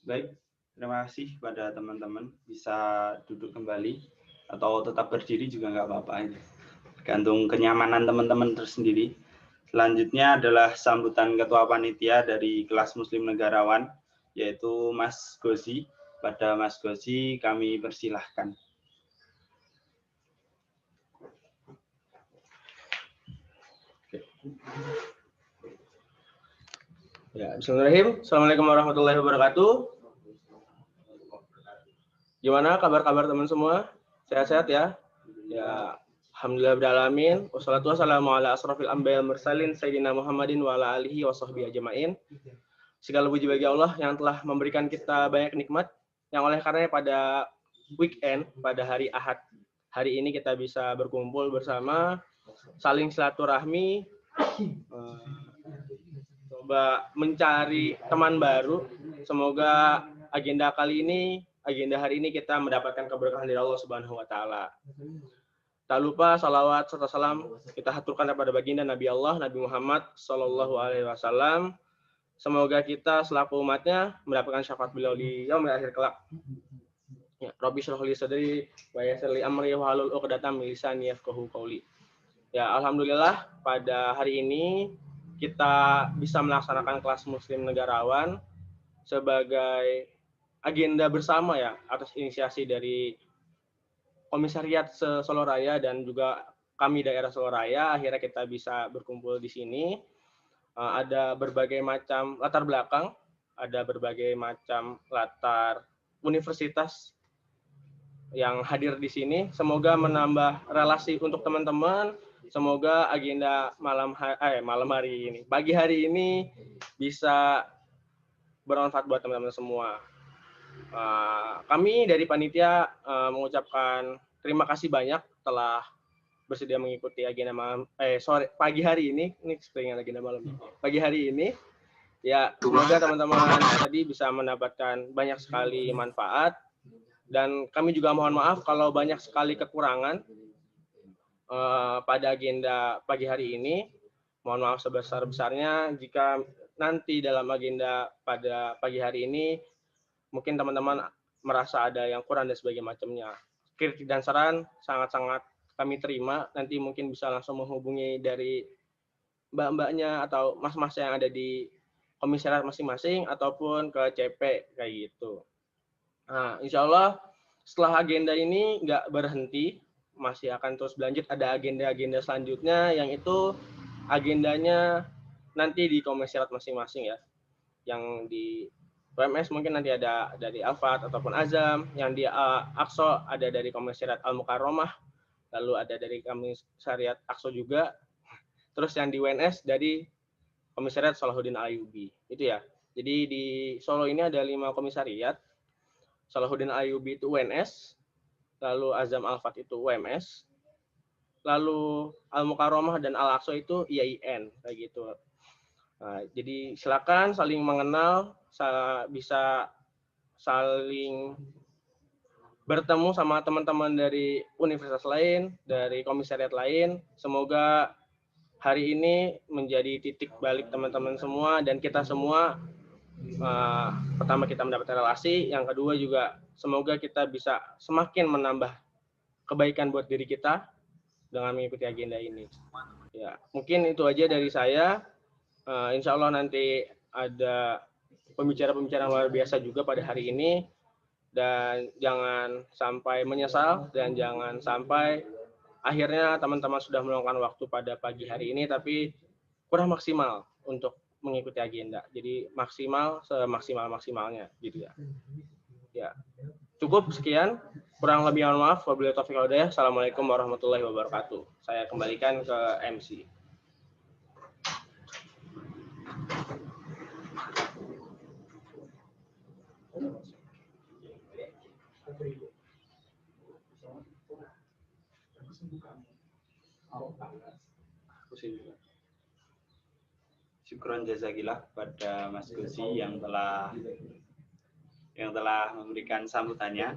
Baik, terima kasih pada teman-teman. Bisa duduk kembali atau tetap berdiri juga nggak apa-apa. Tergantung kenyamanan teman-teman tersendiri. Selanjutnya adalah sambutan Ketua Panitia dari kelas Muslim Negarawan, yaitu Mas Gozi. Pada Mas Gozi kami persilahkan. Ya, bismillahirrahmanirrahim. Assalamualaikum warahmatullahi wabarakatuh. Gimana kabar-kabar teman semua? Sehat-sehat ya? Ya, alhamdulillah beralamin. Wassalatu wassalamu ala asrofil anbiya wal mursalin sayyidina Muhammadin wa ala alihi wa sahbihi ajmain. Segala puji bagi Allah yang telah memberikan kita banyak nikmat yang oleh karenanya pada weekend, pada hari Ahad hari ini kita bisa berkumpul bersama, saling silaturahmi, coba mencari teman baru. Semoga agenda hari ini kita mendapatkan keberkahan dari Allah Subhanahu wa taala. Tak lupa salawat serta salam kita haturkan kepada baginda Nabi Allah Nabi Muhammad sallallahu alaihi wasallam. Semoga kita selaku umatnya mendapatkan syafaat beliau di yaumil akhir kelak. Ya, Rabbi shrah li sadri wa yassir li amri wahlul 'uqdatam min lisani yafqahu qawli. Ya, alhamdulillah pada hari ini kita bisa melaksanakan kelas Muslim Negarawan sebagai agenda bersama ya atas inisiasi dari Komisariat Solo Raya dan juga kami daerah Solo Raya. Akhirnya kita bisa berkumpul di sini. Ada berbagai macam latar belakang, ada berbagai macam latar universitas yang hadir di sini. Semoga menambah relasi untuk teman-teman. Semoga agenda pagi hari ini bisa bermanfaat buat teman-teman semua. Kami dari panitia mengucapkan terima kasih banyak telah bersedia mengikuti agenda pagi hari ini sepertinya agenda malam. Pagi hari ini ya, semoga teman-teman tadi bisa mendapatkan banyak sekali manfaat, dan kami juga mohon maaf kalau banyak sekali kekurangan pada agenda pagi hari ini. Mohon maaf sebesar-besarnya jika nanti dalam agenda pada pagi hari ini mungkin teman-teman merasa ada yang kurang dan sebagainya macamnya. Kritik dan saran sangat-sangat kami terima. Nanti mungkin bisa langsung menghubungi dari mbak-mbaknya atau mas-mas yang ada di komisariat masing-masing ataupun ke CP kayak gitu. Nah, insya Allah setelah agenda ini nggak berhenti, masih akan terus berlanjut. Ada agenda-agenda selanjutnya yang itu agendanya nanti di komisariat masing-masing ya. Yang di PMS mungkin nanti ada dari Alfat ataupun Azam, yang di Aqso ada dari Komisariat Al-Mukarramah, lalu ada dari Komisariat Aqso juga, terus yang di WNS dari Komisariat Salahuddin Ayyubi, itu ya. Jadi di Solo ini ada 5 komisariat, Salahuddin Ayyubi itu WNS, lalu Azam Alfat itu UMS, lalu Al-Mukarramah dan Al-Aqso itu IAIN, kayak gitu. Nah, jadi silakan saling mengenal, bisa saling bertemu sama teman-teman dari universitas lain, dari komisariat lain. Semoga hari ini menjadi titik balik teman-teman semua dan kita semua. Pertama kita mendapatkan relasi, yang kedua juga semoga kita bisa semakin menambah kebaikan buat diri kita dengan mengikuti agenda ini. Ya, mungkin itu aja dari saya. Insya Allah nanti ada pembicara-pembicara luar biasa juga pada hari ini, dan jangan sampai menyesal dan jangan sampai akhirnya teman-teman sudah meluangkan waktu pada pagi hari ini tapi kurang maksimal untuk mengikuti agenda. Jadi maksimal semaksimal-maksimalnya gitu ya. Ya. Cukup sekian, kurang lebih mohon maaf. Wabillahi taufiq wal hidayah. Assalamualaikum warahmatullahi wabarakatuh. Saya kembalikan ke MC. Syukron jazakillah pada Mas Gozi yang telah memberikan sambutannya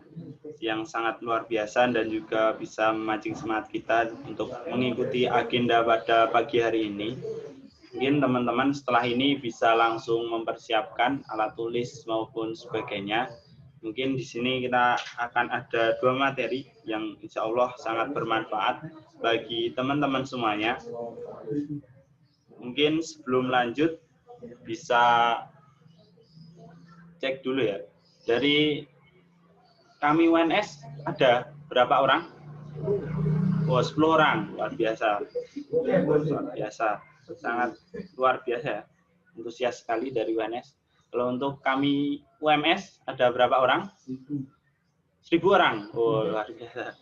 yang sangat luar biasa dan juga bisa memancing semangat kita untuk mengikuti agenda pada pagi hari ini. Mungkin teman-teman setelah ini bisa langsung mempersiapkan alat tulis maupun sebagainya. Mungkin di sini kita akan ada 2 materi yang insya Allah sangat bermanfaat bagi teman-teman semuanya. Mungkin sebelum lanjut bisa cek dulu ya. Dari kami UNS ada berapa orang? Oh, 10 orang, luar biasa. Luar biasa. Sangat luar biasa ya. Antusias sekali dari UNS. Kalau untuk kami UMS ada berapa orang? 1000 orang. Oh, luar biasa.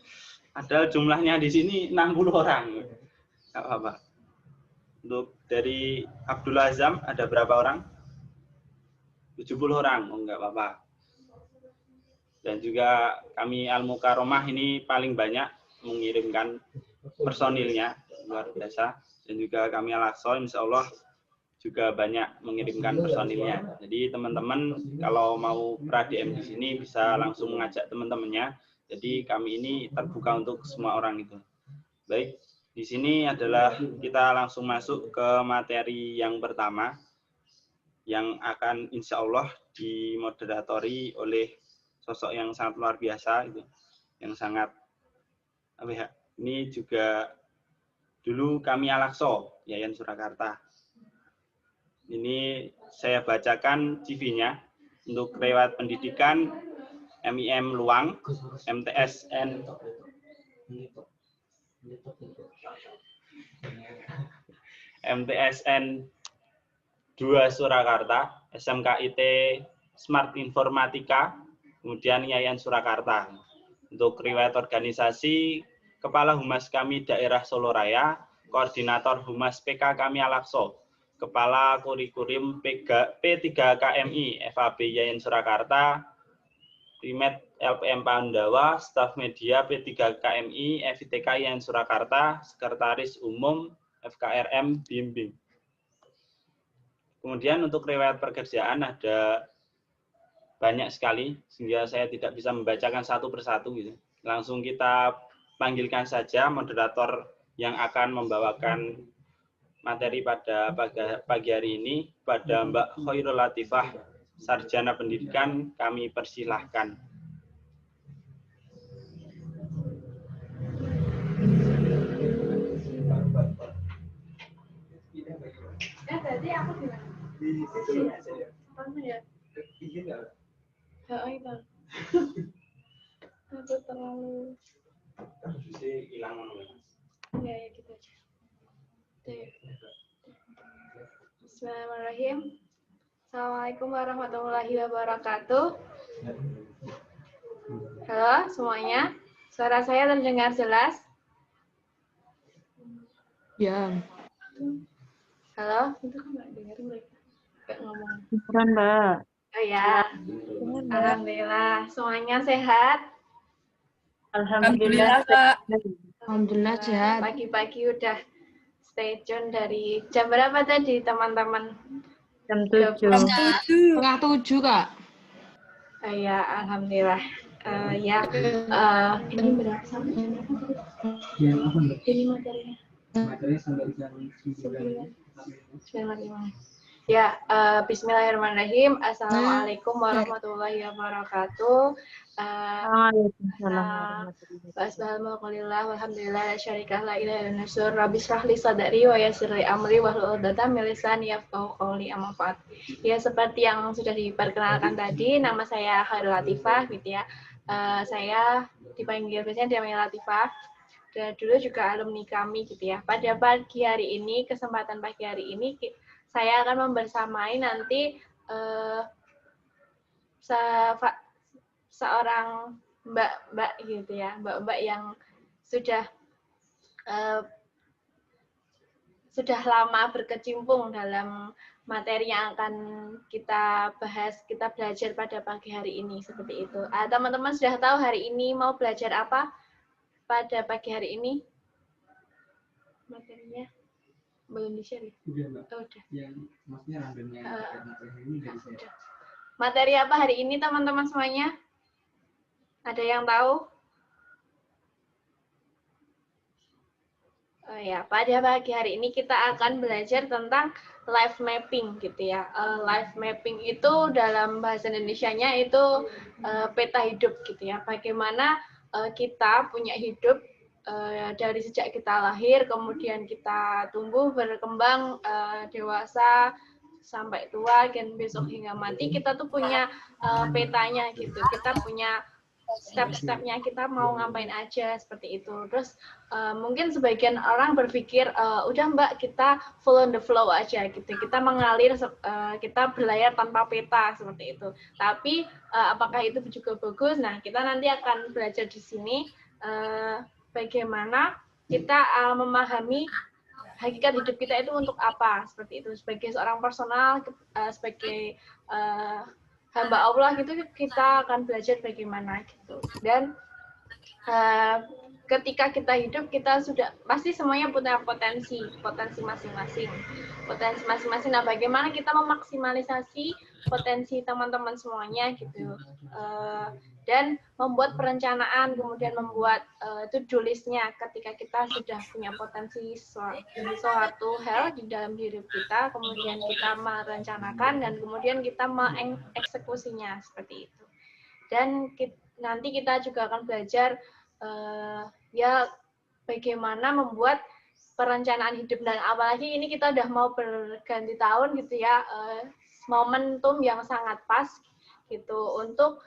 Ada jumlahnya di sini 60 orang. Nggak apa-apa. Untuk dari Abdul Azam ada berapa orang? 70 orang. Oh, nggak apa-apa. Dan juga kami Al-Mukaromah ini paling banyak mengirimkan personilnya. Luar biasa. Dan juga kami Al-Aqsa insya Allah juga banyak mengirimkan personilnya. Jadi teman-teman kalau mau pra-DM di sini bisa langsung mengajak teman-temannya. Jadi kami ini terbuka untuk semua orang itu. Baik, di sini adalah kita langsung masuk ke materi yang pertama yang akan insya Allah dimoderatori oleh sosok yang sangat luar biasa itu, yang sangat apa ya? Ini juga dulu kami Al-Aqsa, Yayan Surakarta. Ini saya bacakan CV-nya untuk lewat pendidikan MIM Luang, MTSN MTSN 2 Surakarta, SMKIT Smart Informatika, kemudian Yayan Surakarta. Untuk riwayat organisasi, Kepala Humas kami Daerah Solo Raya, Koordinator Humas PK kami Al-Aqsa, Kepala Kurikulum P3KMI FAB Yayan Surakarta, Primet LPM Pandawa, Staf Media P3KMI FITK Yayan Surakarta, Sekretaris Umum FKRM Bimbing. Kemudian untuk riwayat pekerjaan ada banyak sekali, sehingga saya tidak bisa membacakan satu persatu gitu. Langsung kita panggilkan saja moderator yang akan membawakan materi pada pagi hari ini, pada Mbak Khairul Latifah, Sarjana Pendidikan, kami persilahkan. Tadi aku bilang. Aku terlalu. Ya gitu aja. Bismillahirrahmanirrahim. Assalamualaikum warahmatullahi wabarakatuh. Halo semuanya, suara saya terdengar jelas? Ya. Halo, itu kan nggak dengar mereka nggak ngomong. Bukan, Mbak. Oh ya, alhamdulillah semuanya sehat. Alhamdulillah, Kak. Alhamdulillah sehat. Pagi-pagi udah stay tune dari jam berapa tadi teman-teman? Jam 7. Setengah 7, Kak. Ya, alhamdulillah. Ini berapa sampai? Ini materinya. Materi sampai jam 9. Ya, bismillahirrahmanirrahim. Assalamualaikum warahmatullahi wabarakatuh. Bismillahirrahmanirrahim. Alhamdulillah, syarikah la ilaha illallah nasur. Rabbi shrah li sadri wa yassir li amri wahlul 'uqdatam min lisani yafqahu qawli. Amma ba'd. Ya, seperti yang sudah diperkenalkan tadi, nama saya Khairul Latifah gitu ya. Saya dipanggil biasanya namanya Latifah. Dan dulu juga alumni kami gitu ya. Pada pagi hari ini, kesempatan pagi hari ini, saya akan membersamai nanti seorang mbak-mbak gitu ya, mbak-mbak yang sudah lama berkecimpung dalam materi yang akan kita bahas, kita belajar pada pagi hari ini seperti itu. Teman-teman sudah tahu hari ini mau belajar apa? Pada pagi hari ini materinya belum di-share ya? Udah, Mbak. Oh, udah. Yang maksudnya randomnya materi ini dari saya. Materi apa hari ini teman-teman semuanya? Ada yang tahu? Oh ya, pada pagi hari ini kita akan belajar tentang life mapping gitu ya. Life mapping itu dalam bahasa Indonesianya itu peta hidup gitu ya. Bagaimana kita punya hidup dari sejak kita lahir, kemudian kita tumbuh, berkembang, dewasa, sampai tua, dan besok hingga mati, kita tuh punya petanya gitu. Kita punya step-stepnya, kita mau ngapain aja seperti itu. Terus mungkin sebagian orang berpikir udah Mbak, kita full on the flow aja gitu, kita mengalir, kita berlayar tanpa peta seperti itu. Tapi apakah itu juga bagus? Nah, kita nanti akan belajar di sini bagaimana kita memahami hakikat hidup kita itu untuk apa, seperti itu. Sebagai seorang personal, sebagai hamba Allah gitu, kita akan belajar bagaimana gitu. Dan ketika kita hidup, kita sudah pasti semuanya punya potensi masing-masing. Nah, bagaimana kita memaksimalisasi potensi teman-teman semuanya gitu. Dan membuat perencanaan, kemudian membuat to-do list-nya ketika kita sudah punya potensi suatu hal di dalam hidup kita, kemudian kita merencanakan dan kemudian kita mengeksekusinya seperti itu. Dan nanti kita juga akan belajar ya bagaimana membuat perencanaan hidup, dan apalagi ini kita udah mau berganti tahun gitu ya, momentum yang sangat pas gitu untuk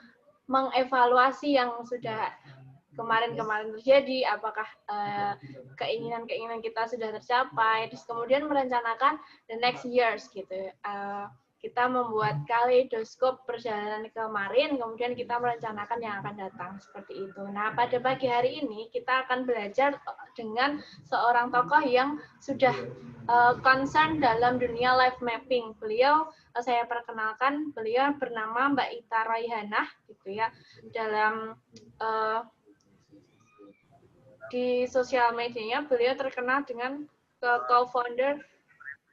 mengevaluasi yang sudah kemarin-kemarin terjadi, apakah keinginan-keinginan kita sudah tercapai, terus kemudian merencanakan the next years gitu. Kita membuat kaleidoskop perjalanan kemarin, kemudian kita merencanakan yang akan datang, seperti itu. Nah, pada pagi hari ini kita akan belajar dengan seorang tokoh yang sudah concern dalam dunia life mapping. Beliau, saya perkenalkan, beliau bernama Mbak Ita Raihanah, gitu ya. Dalam di sosial medianya beliau terkenal dengan co-founder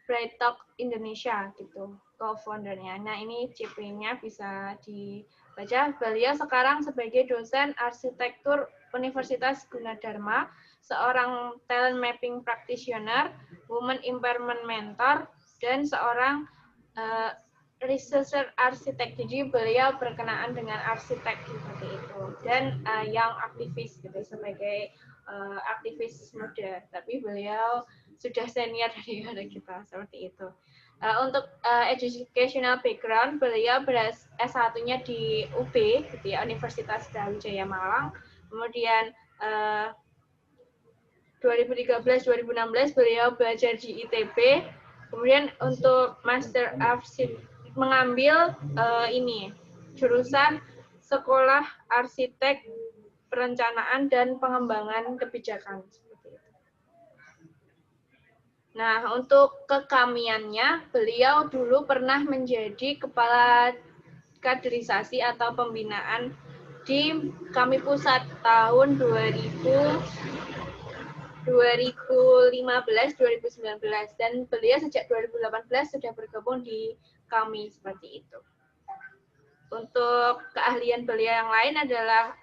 Bright Talk Indonesia gitu, co-foundernya. Nah, ini CP-nya bisa dibaca. Beliau sekarang sebagai dosen arsitektur Universitas Gunadarma, seorang talent mapping practitioner, woman empowerment mentor, dan seorang researcher arsitek. Jadi beliau berkenaan dengan arsitek seperti itu, dan young aktivis gitu, sebagai aktivis muda. Tapi beliau sudah senior dari kita, seperti itu. Untuk educational background, beliau S1-nya di UB, gitu ya, Universitas Brawijaya Malang. Kemudian 2013-2016 beliau belajar di ITB. Kemudian untuk Master Arsitek mengambil jurusan Sekolah Arsitek Perencanaan dan Pengembangan Kebijakan. Nah, untuk kekamiannya, beliau dulu pernah menjadi kepala kaderisasi atau pembinaan di Kami Pusat tahun 2015-2019, dan beliau sejak 2018 sudah bergabung di Kami, seperti itu. Untuk keahlian beliau yang lain adalah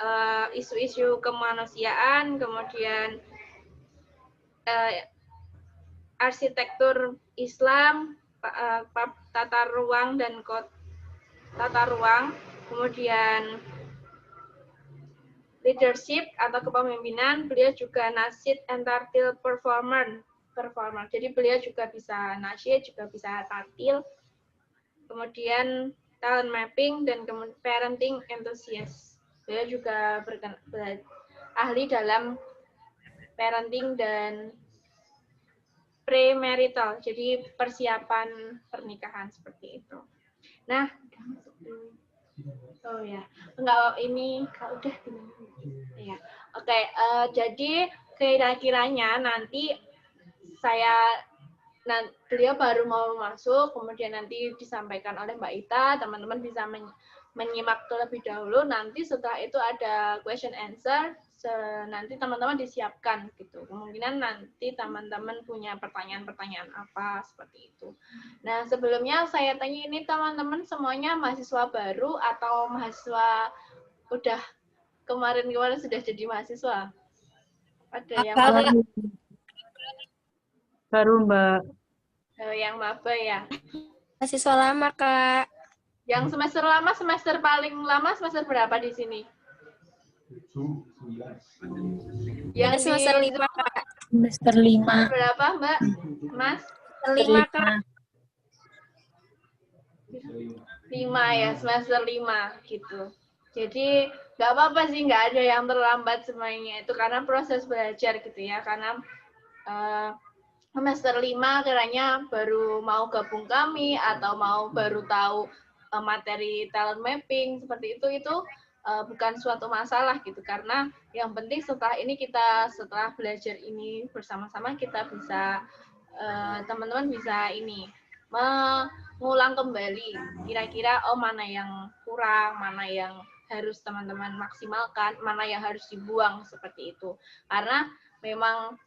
isu-isu kemanusiaan, kemudian arsitektur Islam, tata ruang dan tata ruang, kemudian leadership atau kepemimpinan. Beliau juga nasyid and tartil performer. Jadi beliau juga bisa nasyid, juga bisa tartil. Kemudian talent mapping dan parenting enthusiast. Beliau juga ahli dalam parenting dan premarital, jadi persiapan pernikahan, seperti itu. Nah, oh ya, enggak, ini udah ya. Oke, jadi kira-kiranya nanti beliau baru mau masuk, kemudian nanti disampaikan oleh Mbak Ita, teman-teman bisa menyimak terlebih dahulu. Nanti setelah itu ada question answer. Nanti teman-teman disiapkan gitu. Kemungkinan nanti teman-teman punya pertanyaan-pertanyaan apa, seperti itu. Nah, sebelumnya saya tanya, ini teman-teman semuanya mahasiswa baru atau mahasiswa udah kemarin sudah jadi mahasiswa? Ada yang Baru Mbak. Yang maba ya. Mahasiswa lama, Kak. Yang semester lama, semester paling lama semester berapa di sini? Yang Ada semester di 5, Kak. Semester 5. berapa, Mbak? Mas? Semester 5, Kak. 5 ya, semester 5 gitu. Jadi nggak apa-apa sih, nggak ada yang terlambat semuanya itu karena proses belajar gitu ya. Karena semester 5 kiranya baru mau gabung kami atau mau baru tahu materi talent mapping seperti itu bukan suatu masalah gitu, karena yang penting setelah belajar ini bersama-sama kita bisa teman-teman bisa ini mengulang kembali kira-kira mana yang kurang, mana yang harus teman-teman maksimalkan, mana yang harus dibuang seperti itu. Karena memang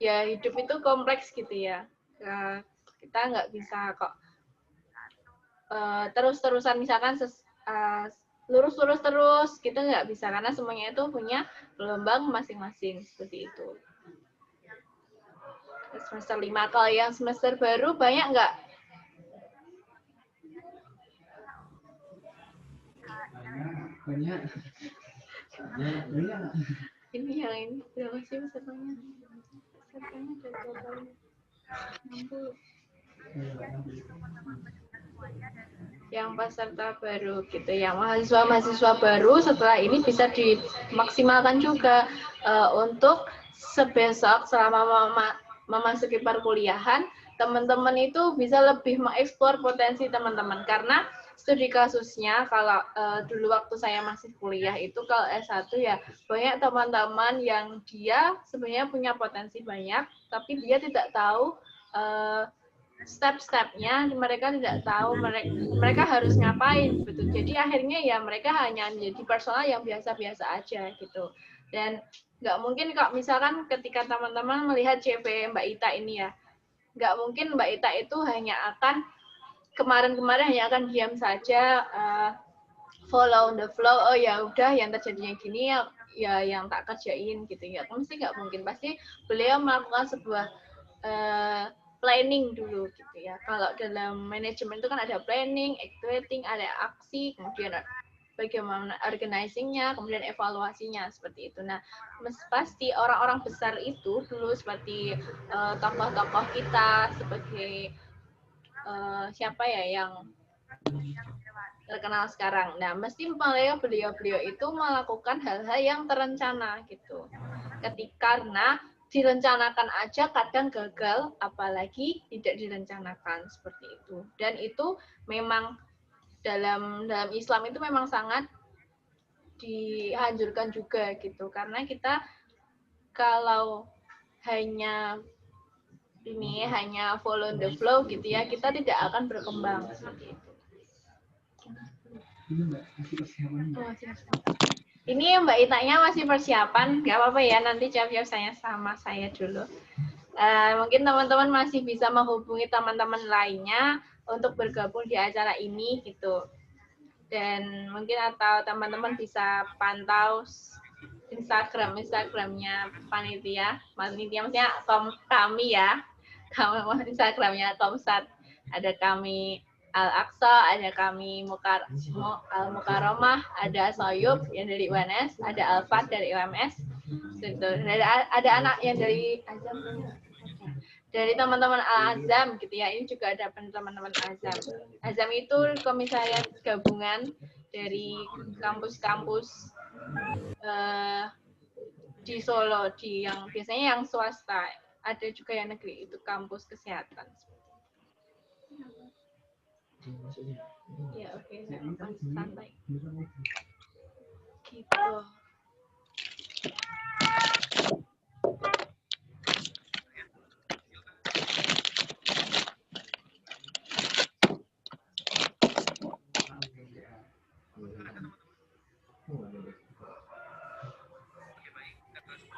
ya hidup itu kompleks gitu ya. Kita nggak bisa kok terus-terusan misalkan lurus-lurus terus, kita nggak bisa karena semuanya itu punya gelombang masing-masing seperti itu. Semester 5, kalau yang semester baru banyak nggak? Banyak. Ini yang ini berapa sih pesertanya? Pesertanya ada total 60. Yang peserta baru gitu, yang mahasiswa baru setelah ini bisa dimaksimalkan juga untuk sebesok selama memasuki perkuliahan, teman-teman itu bisa lebih mengeksplor potensi teman-teman. Karena studi kasusnya kalau dulu waktu saya masih kuliah itu kalau S1 ya banyak teman-teman yang dia sebenarnya punya potensi banyak, tapi dia tidak tahu step-stepnya, mereka tidak tahu mereka harus ngapain gitu. Jadi akhirnya ya mereka hanya menjadi personal yang biasa-biasa aja gitu. Dan nggak mungkin kok misalkan ketika teman-teman melihat CV Mbak Ita ini ya, nggak mungkin Mbak Ita itu hanya akan kemarin-kemarin hanya akan diam saja follow the flow, oh ya udah yang terjadinya gini ya yang tak kerjain gitu ya. Mesti nggak mungkin, pasti beliau melakukan sebuah planning dulu gitu ya. Kalau dalam manajemen itu kan ada planning, activating, ada aksi, kemudian bagaimana organizing-nya, kemudian evaluasinya seperti itu. Nah, pasti orang-orang besar itu dulu seperti tokoh-tokoh kita sebagai siapa ya yang terkenal sekarang. Nah, mesti beliau-beliau itu melakukan hal-hal yang terencana gitu. Karena direncanakan aja kadang gagal, apalagi tidak direncanakan seperti itu. Dan itu memang dalam Islam itu memang sangat dianjurkan juga gitu. Karena kita kalau hanya follow the flow gitu ya, kita tidak akan berkembang seperti itu. Ini Mbak Itanya masih persiapan, nggak apa-apa ya, nanti jawab saya sama saya dulu. Mungkin teman-teman masih bisa menghubungi teman-teman lainnya untuk bergabung di acara ini gitu. Dan mungkin atau teman-teman bisa pantau Instagramnya panitia maksudnya kami ya, Instagramnya Komsat. Ada kami Al-Aqsa, ada kami Al-Mukarramah, ada Soyub yang dari UNS, ada Alfat dari UMS, gitu. Ada anak yang dari Azam, dari teman-teman Al-Azam gitu ya. Ini juga ada teman-teman Azam. Azam itu komisariat gabungan dari kampus-kampus di Solo, yang biasanya yang swasta, ada juga yang negeri, itu kampus kesehatan. Ya oke, santai. Gitu. Saya akan tanya kepada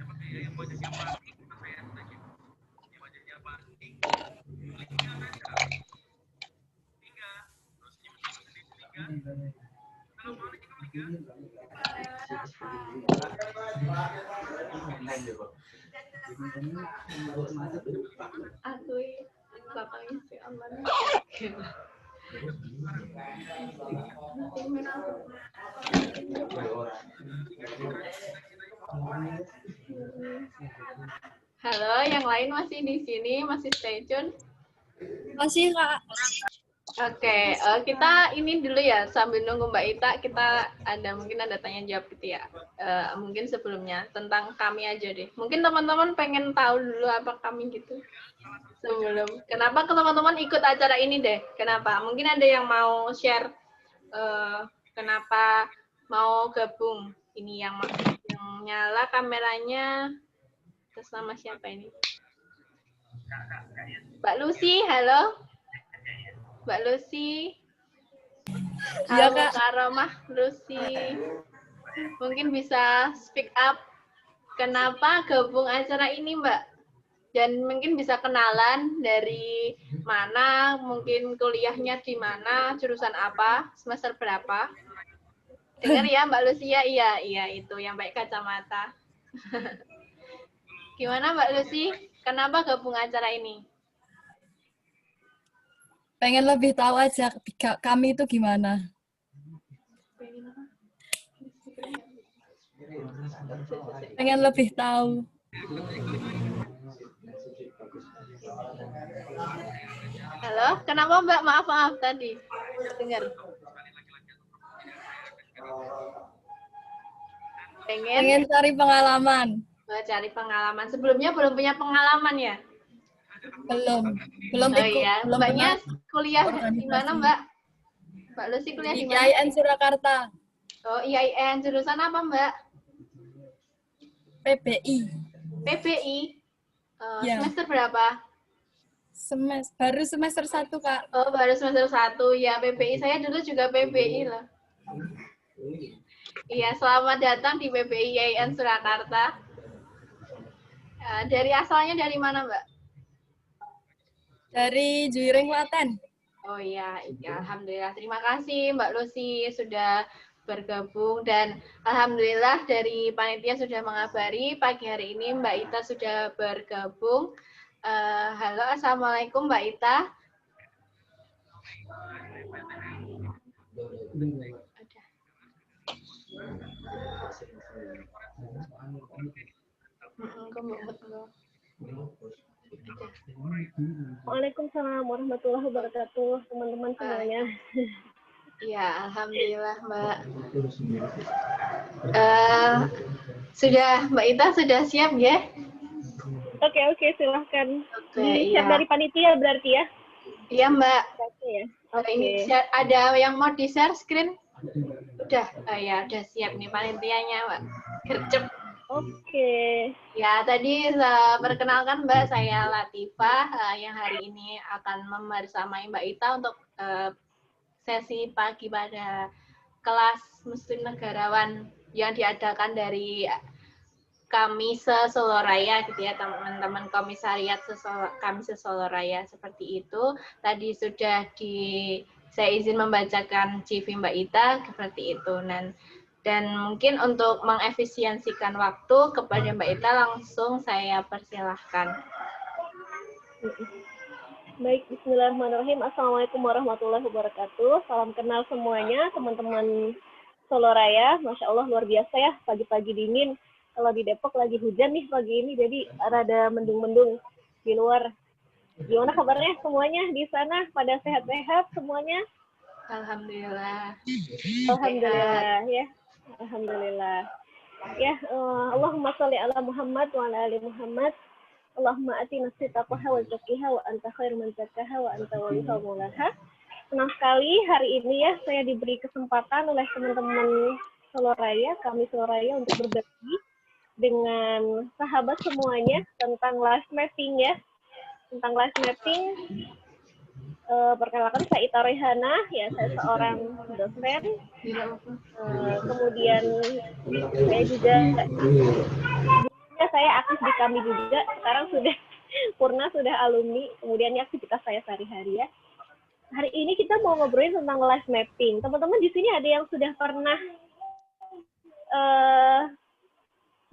siapa ya yang wajahnya panik, saya tanya yang wajahnya panik, kliknya aja 3, terus senyum sendiri 3. Assalamualaikum Aduh, bapaknya si aman. Halo, yang lain masih di sini, masih stay tune. Masih, Kak. Oke, kita ini dulu ya, sambil nunggu Mbak Ita, kita mungkin ada tanya jawab gitu ya. Mungkin sebelumnya tentang kami aja deh. Mungkin teman-teman pengen tahu dulu apa kami gitu. Sebelum, kenapa teman-teman ikut acara ini deh? Kenapa? Mungkin ada yang mau share kenapa mau gabung. Ini yang nyala kameranya. Terus nama siapa ini? Mbak Lucy, halo. Mbak Lucy. Iya, Halo, Kak. Kak Romah, Lucy. Mungkin bisa speak up. Kenapa gabung acara ini, Mbak? Dan mungkin bisa kenalan dari mana, mungkin kuliahnya di mana, jurusan apa, semester berapa. Dengar ya, Mbak Lucy ya? Iya, itu yang baik kacamata. Gimana Mbak Lucy? Kenapa gabung acara ini? Pengen lebih tahu aja kami itu gimana. Pengen lebih tahu. Halo, kenapa Mbak? Maaf tadi. Dengar. Pengen cari pengalaman. Cari pengalaman. Sebelumnya belum punya pengalaman ya? Belum Oh iya, belum Mbaknya pernah kuliah di mana Mbak? Mbak Lucy kuliah di mana? IAIN Surakarta. Oh IAIN, jurusan apa Mbak? PBI. PBI? Ya. Semester berapa? Baru semester 1, Kak. Oh baru semester 1, ya PBI. Saya dulu juga PBI loh. Iya, selamat datang di PBI IAIN Surakarta. Dari asalnya dari mana Mbak? Dari Juiring, Klaten. Oh iya, alhamdulillah. Terima kasih Mbak Lucy sudah bergabung dan alhamdulillah dari panitia sudah mengabari pagi hari ini Mbak Ita sudah bergabung. Halo, assalamualaikum Mbak Ita. Waalaikumsalam warahmatullahi wabarakatuh, teman-teman semuanya. Iya, alhamdulillah Mbak. Sudah Mbak Ita sudah siap ya? Oke, silahkan. Iya. Siap dari panitia berarti ya? Iya Mbak. Oke ya. Ini ada yang mau di share screen? Udah, ya udah siap nih panitianya Mbak. Gercep. Oke. Ya, tadi perkenalkan Mbak, saya Latifah yang hari ini akan membersamai Mbak Ita untuk sesi pagi pada kelas Muslim Negarawan yang diadakan dari kami Soloraya gitu ya, teman-teman komisariat kami Soloraya seperti itu. Tadi sudah saya izin membacakan CV Mbak Ita seperti itu. Dan mungkin untuk mengefisiensikan waktu kepada Mbak Ita langsung saya persilahkan. Baik, bismillahirrahmanirrahim. Assalamualaikum warahmatullahi wabarakatuh. Salam kenal semuanya, teman-teman Soloraya. Masya Allah, luar biasa ya, pagi-pagi dingin. Kalau di Depok lagi hujan nih pagi ini, jadi rada mendung-mendung di luar. Gimana kabarnya semuanya di sana? Pada sehat-sehat semuanya? Alhamdulillah. Alhamdulillah ya. Alhamdulillah. Ya, Allahumma sholli ala Muhammad wa ala ali Muhammad. Allahumma atina taqwaha wa zakkiha wa anta khairu man zakkaha wa anta waliyuha maulaha. Senang sekali hari ini ya saya diberi kesempatan oleh teman-teman Soloraya, kami Soloraya untuk berbagi dengan sahabat semuanya tentang live mapping ya. Tentang live mapping. Perkenalkan saya Ita Rehana, ya saya seorang dosen. Kemudian saya juga saya aktif di kami juga. Sekarang sudah purna, sudah alumni. Kemudian ini aktivitas saya sehari-hari ya. Hari ini kita mau ngobrolin tentang live mapping. Teman-teman di sini ada yang sudah pernah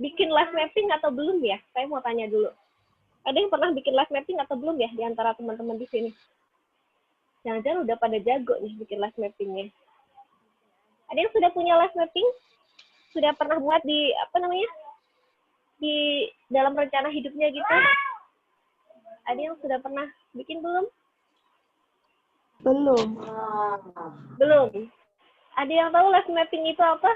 bikin live mapping atau belum ya? Saya mau tanya dulu. Ada yang pernah bikin live mapping atau belum ya di antara teman-teman di sini? Jangan-jangan udah pada jago nih bikin live mappingnya. Ada yang sudah punya live mapping? Sudah pernah buat di di dalam rencana hidupnya gitu? Ada yang sudah pernah bikin belum? Belum. Belum. Ada yang tahu live mapping itu apa?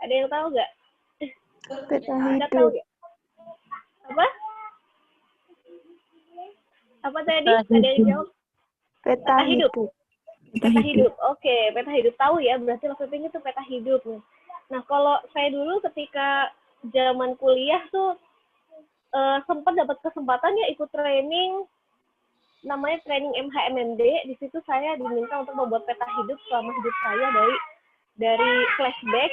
Ada yang tahu nggak? Peta Nggak tahu hidup. nggak? Apa? Apa tadi? Ada yang jawab? Peta hidup. hidup. Peta hidup. Oke, peta hidup tahu ya. Berarti live mapping itu peta hidup. Nah, kalau saya dulu ketika zaman kuliah tuh sempat dapat kesempatan ya ikut training, namanya training MHMMD. Di situ saya diminta untuk membuat peta hidup selama hidup saya dari flashback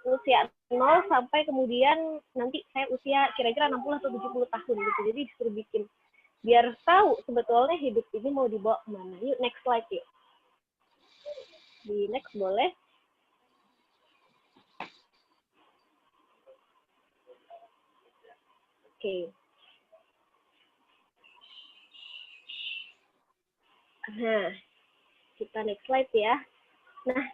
usia 0 sampai kemudian nanti saya usia kira-kira 60 atau 70 tahun gitu. Jadi disuruh bikin biar tahu sebetulnya hidup ini mau dibawa kemana. Yuk next slide yuk. Di next boleh. Oke. Nah, kita next slide ya. Nah,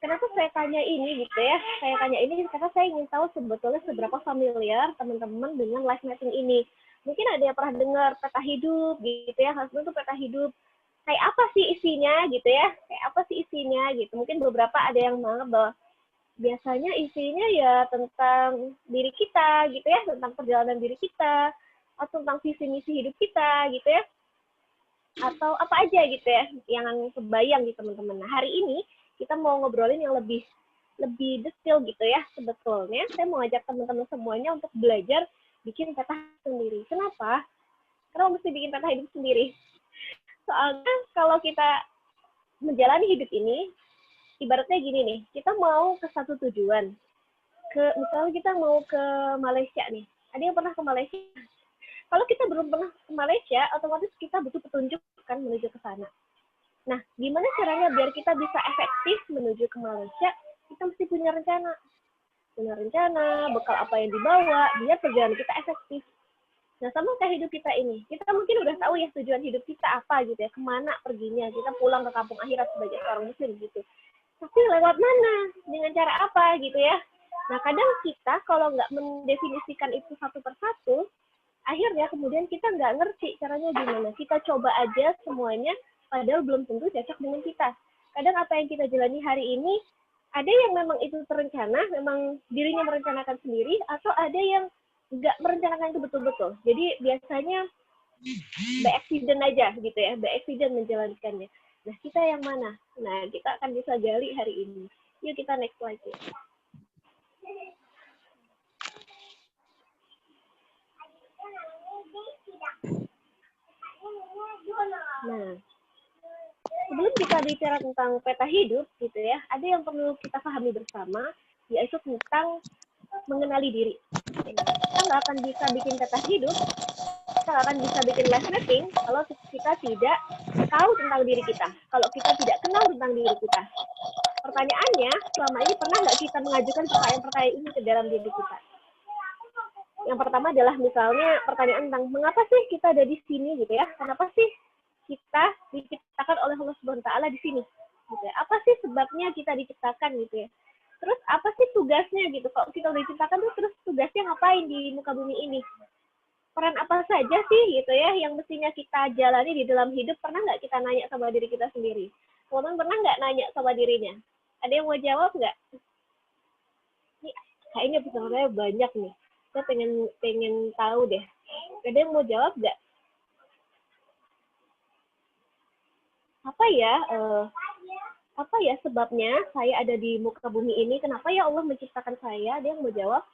kenapa saya tanya ini gitu ya? Saya tanya ini karena saya ingin tahu sebetulnya seberapa familiar teman-teman dengan life mapping ini. Mungkin ada yang pernah dengar peta hidup gitu ya, maksudnya itu peta hidup. Kayak apa sih isinya gitu ya? Kayak apa sih isinya gitu. Mungkin beberapa ada yang menganggap bahwa biasanya isinya ya tentang diri kita gitu ya, tentang perjalanan diri kita, atau tentang visi misi hidup kita gitu ya. Atau apa aja gitu ya yang kebayang di teman-teman. Nah, hari ini kita mau ngobrolin yang lebih detail gitu ya. Sebetulnya saya mau ajak teman-teman semuanya untuk belajar bikin peta sendiri. Kenapa? Karena mesti bikin peta hidup sendiri. Soalnya kalau kita menjalani hidup ini, ibaratnya gini nih, kita mau ke satu tujuan. Misalnya kita mau ke Malaysia nih. Ada yang pernah ke Malaysia? Kalau kita belum pernah ke Malaysia, otomatis kita butuh petunjuk kan menuju ke sana. Nah, gimana caranya biar kita bisa efektif menuju ke Malaysia? Kita mesti punya rencana. Punya rencana, bekal apa yang dibawa, biar perjalanan kita efektif. Nah, sama kayak hidup kita ini. Kita mungkin udah tahu ya tujuan hidup kita apa gitu ya, kemana perginya. Kita pulang ke kampung akhirat sebagai seorang muslim gitu. Tapi lewat mana? Dengan cara apa gitu ya? Nah, kadang kita kalau nggak mendefinisikan itu satu persatu, akhirnya kemudian kita nggak ngerti caranya gimana. Kita coba aja semuanya, padahal belum tentu cocok dengan kita. Kadang apa yang kita jalani hari ini, ada yang memang itu terencana, memang dirinya merencanakan sendiri, atau ada yang nggak merencanakan itu betul-betul. Jadi biasanya by accident aja gitu ya, by accident menjalankannya. Nah, kita yang mana? Nah, kita akan bisa gali hari ini. Yuk kita next slide ya. Nah, sebelum kita bicara tentang peta hidup gitu ya, ada yang perlu kita pahami bersama, yaitu tentang mengenali diri. Kita nggak akan bisa bikin peta hidup, kita nggak akan bisa bikin life mapping kalau kita tidak tahu tentang diri kita, kalau kita tidak kenal tentang diri kita. Pertanyaannya, selama ini pernah nggak kita mengajukan pertanyaan-pertanyaan ini ke dalam diri kita? Yang pertama adalah misalnya pertanyaan tentang mengapa sih kita ada di sini gitu ya? Kenapa sih kita diciptakan oleh Allah Subhanahu wa taala di sini? Gitu ya. Apa sih sebabnya kita diciptakan gitu ya? Terus apa sih tugasnya gitu? Kalau kita udah diciptakan tuh terus tugasnya ngapain di muka bumi ini? Peran apa saja sih gitu ya yang mestinya kita jalani di dalam hidup? Pernah nggak kita nanya sama diri kita sendiri? Teman-teman pernah nggak nanya sama dirinya? Ada yang mau jawab nggak? Ini kayaknya pertanyaannya banyak nih. Saya pengen tahu deh. Ada yang mau jawab nggak? Apa ya sebabnya saya ada di muka bumi ini? Kenapa ya Allah menciptakan saya? Ada yang mau jawab?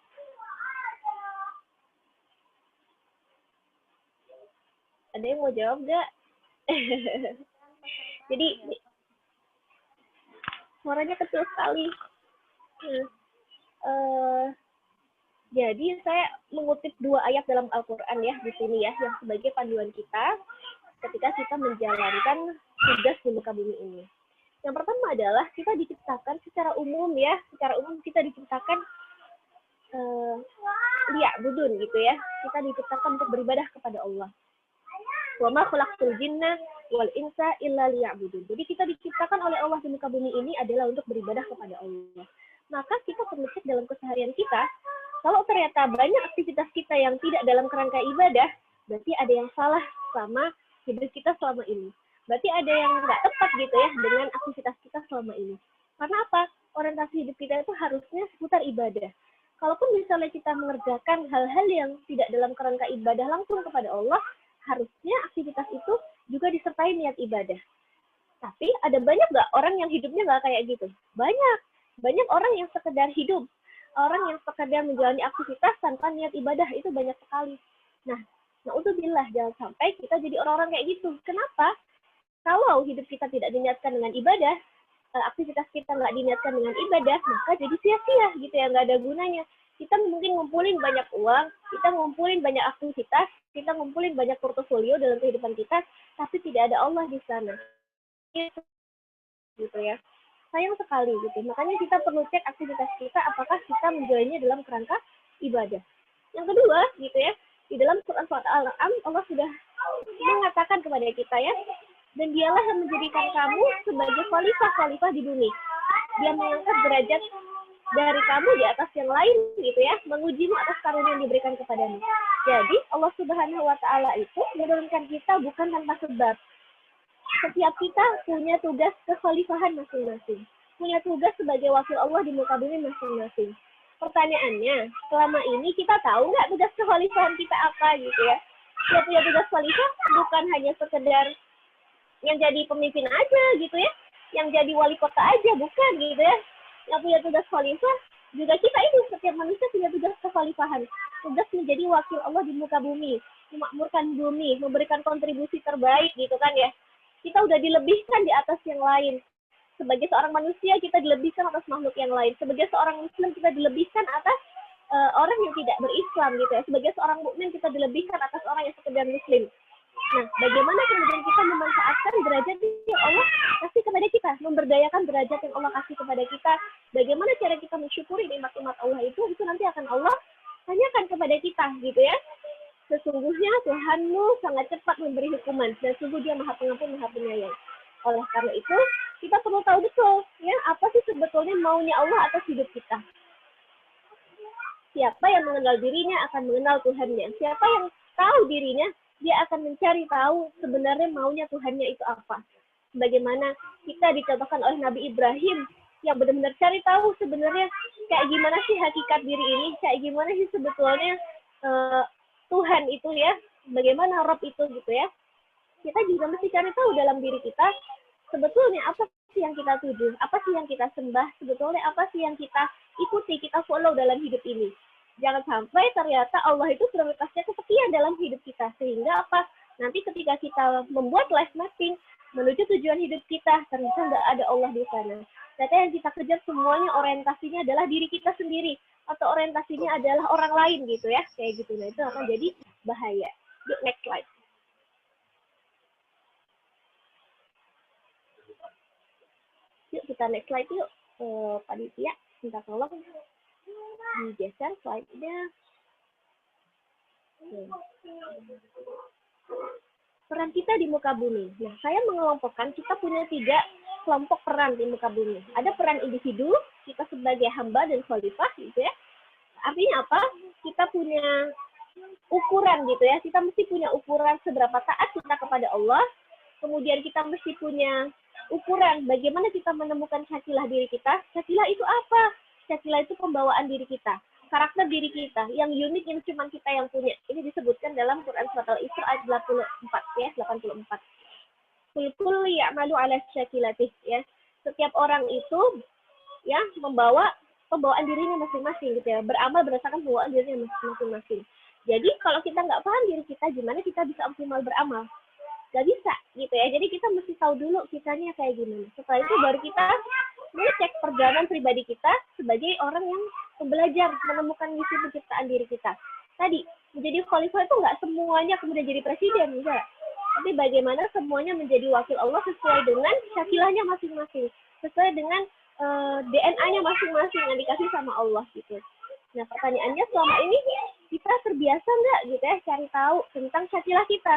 Ada yang mau jawab nggak? Jadi suaranya kecil sekali. Jadi saya mengutip 2 ayat dalam Al-Quran ya di sini ya, yang sebagai panduan kita ketika kita menjalankan tugas di muka bumi ini. Yang pertama adalah kita diciptakan secara umum ya, secara umum kita diciptakan liya'budun gitu ya. Kita diciptakan untuk beribadah kepada Allah. Wa ma khalaqtul jinna wal insa illa liya'budun. Jadi kita diciptakan oleh Allah di muka bumi ini adalah untuk beribadah kepada Allah. Maka kita perlu cek dalam keseharian kita, kalau ternyata banyak aktivitas kita yang tidak dalam kerangka ibadah, berarti ada yang salah sama hidup kita selama ini. Berarti ada yang nggak tepat gitu ya dengan aktivitas kita selama ini. Karena apa? Orientasi hidup kita itu harusnya seputar ibadah. Kalaupun misalnya kita mengerjakan hal-hal yang tidak dalam kerangka ibadah langsung kepada Allah, harusnya aktivitas itu juga disertai niat ibadah. Tapi ada banyak nggak orang yang hidupnya nggak kayak gitu? Banyak. Banyak orang yang sekedar hidup. Orang yang sekedar menjalani aktivitas tanpa niat ibadah, itu banyak sekali. Nah, na'udzubillah, jangan sampai kita jadi orang-orang kayak gitu. Kenapa? Kalau hidup kita tidak diniatkan dengan ibadah, aktivitas kita nggak diniatkan dengan ibadah, maka jadi sia-sia gitu ya, nggak ada gunanya. Kita mungkin ngumpulin banyak uang, kita ngumpulin banyak aktivitas, kita ngumpulin banyak portofolio dalam kehidupan kita, tapi tidak ada Allah di sana. Gitu ya. Sayang sekali gitu. Makanya kita perlu cek aktivitas kita, apakah kita menjalannya dalam kerangka ibadah. Yang kedua, gitu ya, di dalam Quran Surat Al-An'am, Allah sudah mengatakan kepada kita ya, dan dialah yang menjadikan kamu sebagai khalifah-khalifah di bumi. Dia mengangkat derajat dari kamu di atas yang lain, gitu ya, mengujimu atas karunia yang diberikan kepadamu. Jadi Allah Subhanahu Wa Taala itu menurunkan kita bukan tanpa sebab. Setiap kita punya tugas kekhalifahan masing-masing, punya tugas sebagai wakil Allah di muka bumi masing-masing. Pertanyaannya, selama ini kita tahu nggak tugas kekhalifahan kita apa gitu ya? Dia punya tugas khalifah bukan hanya sekedar yang jadi pemimpin aja gitu ya, yang jadi wali kota aja, bukan gitu ya. Yang punya tugas khalifah juga kita itu, setiap manusia punya tugas kekhalifahan, tugas menjadi wakil Allah di muka bumi, memakmurkan bumi, memberikan kontribusi terbaik gitu kan ya. Kita udah dilebihkan di atas yang lain. Sebagai seorang manusia kita dilebihkan atas makhluk yang lain. Sebagai seorang muslim kita dilebihkan atas orang yang tidak berislam gitu ya. Sebagai seorang mukmin kita dilebihkan atas orang yang sekedar muslim. Nah, bagaimana kemudian kita memanfaatkan derajat yang Allah kasih kepada kita, memberdayakan derajat yang Allah kasih kepada kita, bagaimana cara kita mensyukuri nikmat-nikmat Allah itu nanti akan Allah tanyakan kepada kita gitu ya. Sesungguhnya Tuhanmu sangat cepat memberi hukuman, dan sungguh Dia Maha Pengampun, Maha Penyayang. Oleh karena itu, kita perlu tahu betul ya, apa sih sebetulnya maunya Allah atas hidup kita. Siapa yang mengenal dirinya akan mengenal Tuhannya. Siapa yang tahu dirinya, dia akan mencari tahu sebenarnya maunya Tuhannya itu apa. Bagaimana kita dicontohkan oleh Nabi Ibrahim yang benar-benar cari tahu sebenarnya kayak gimana sih hakikat diri ini, kayak gimana sih sebetulnya Tuhan itu ya, bagaimana Rob itu gitu ya. Kita juga mesti cari tahu dalam diri kita sebetulnya apa sih yang kita tuju, apa sih yang kita sembah, sebetulnya apa sih yang kita ikuti, kita follow dalam hidup ini. Jangan sampai ternyata Allah itu prioritasnya kesekian dalam hidup kita, sehingga apa? Nanti ketika kita membuat life mapping menuju tujuan hidup kita, ternyata nggak ada Allah di sana. Ternyata yang kita kejar semuanya orientasinya adalah diri kita sendiri, atau orientasinya adalah orang lain gitu ya, kayak gitu. Nah, itu akan jadi bahaya. Yuk, next slide. Yuk, kita next slide yuk. Panitia, minta tolong digeser slide-nya. Peran kita di muka bumi. Nah, saya mengelompokkan kita punya 3 kelompok peran di muka bumi. Ada peran individu, kita sebagai hamba dan khalifah gitu ya. Artinya apa? Kita punya ukuran gitu ya. Kita mesti punya ukuran seberapa taat kita kepada Allah. Kemudian kita mesti punya ukuran bagaimana kita menemukan syakilah diri kita. Syakilah itu apa? Syakilah itu pembawaan diri kita, karakter diri kita yang unik yang cuma kita yang punya. Ini disebutkan dalam Quran Surat Al-Isra ayat 84 ya, 84. Kullu ya'malu ala syakilatih ya. Setiap orang itu ya membawa pembawaan dirinya masing-masing gitu ya, beramal berdasarkan pembawaan dirinya masing-masing. Jadi kalau kita nggak paham diri kita, gimana kita bisa optimal beramal? Gak bisa gitu ya. Jadi kita mesti tahu dulu kitanya kayak gimana. Setelah itu baru kita mengecek perjalanan pribadi kita sebagai orang yang belajar menemukan misi penciptaan diri kita. Tadi menjadi khalifah itu nggak semuanya kemudian jadi presiden, enggak. Tapi bagaimana semuanya menjadi wakil Allah sesuai dengan syakilahnya masing-masing. sesuai dengan DNA-nya masing-masing yang dikasih sama Allah gitu. Nah, pertanyaannya selama ini kita terbiasa nggak gitu ya cari tahu tentang syariah kita?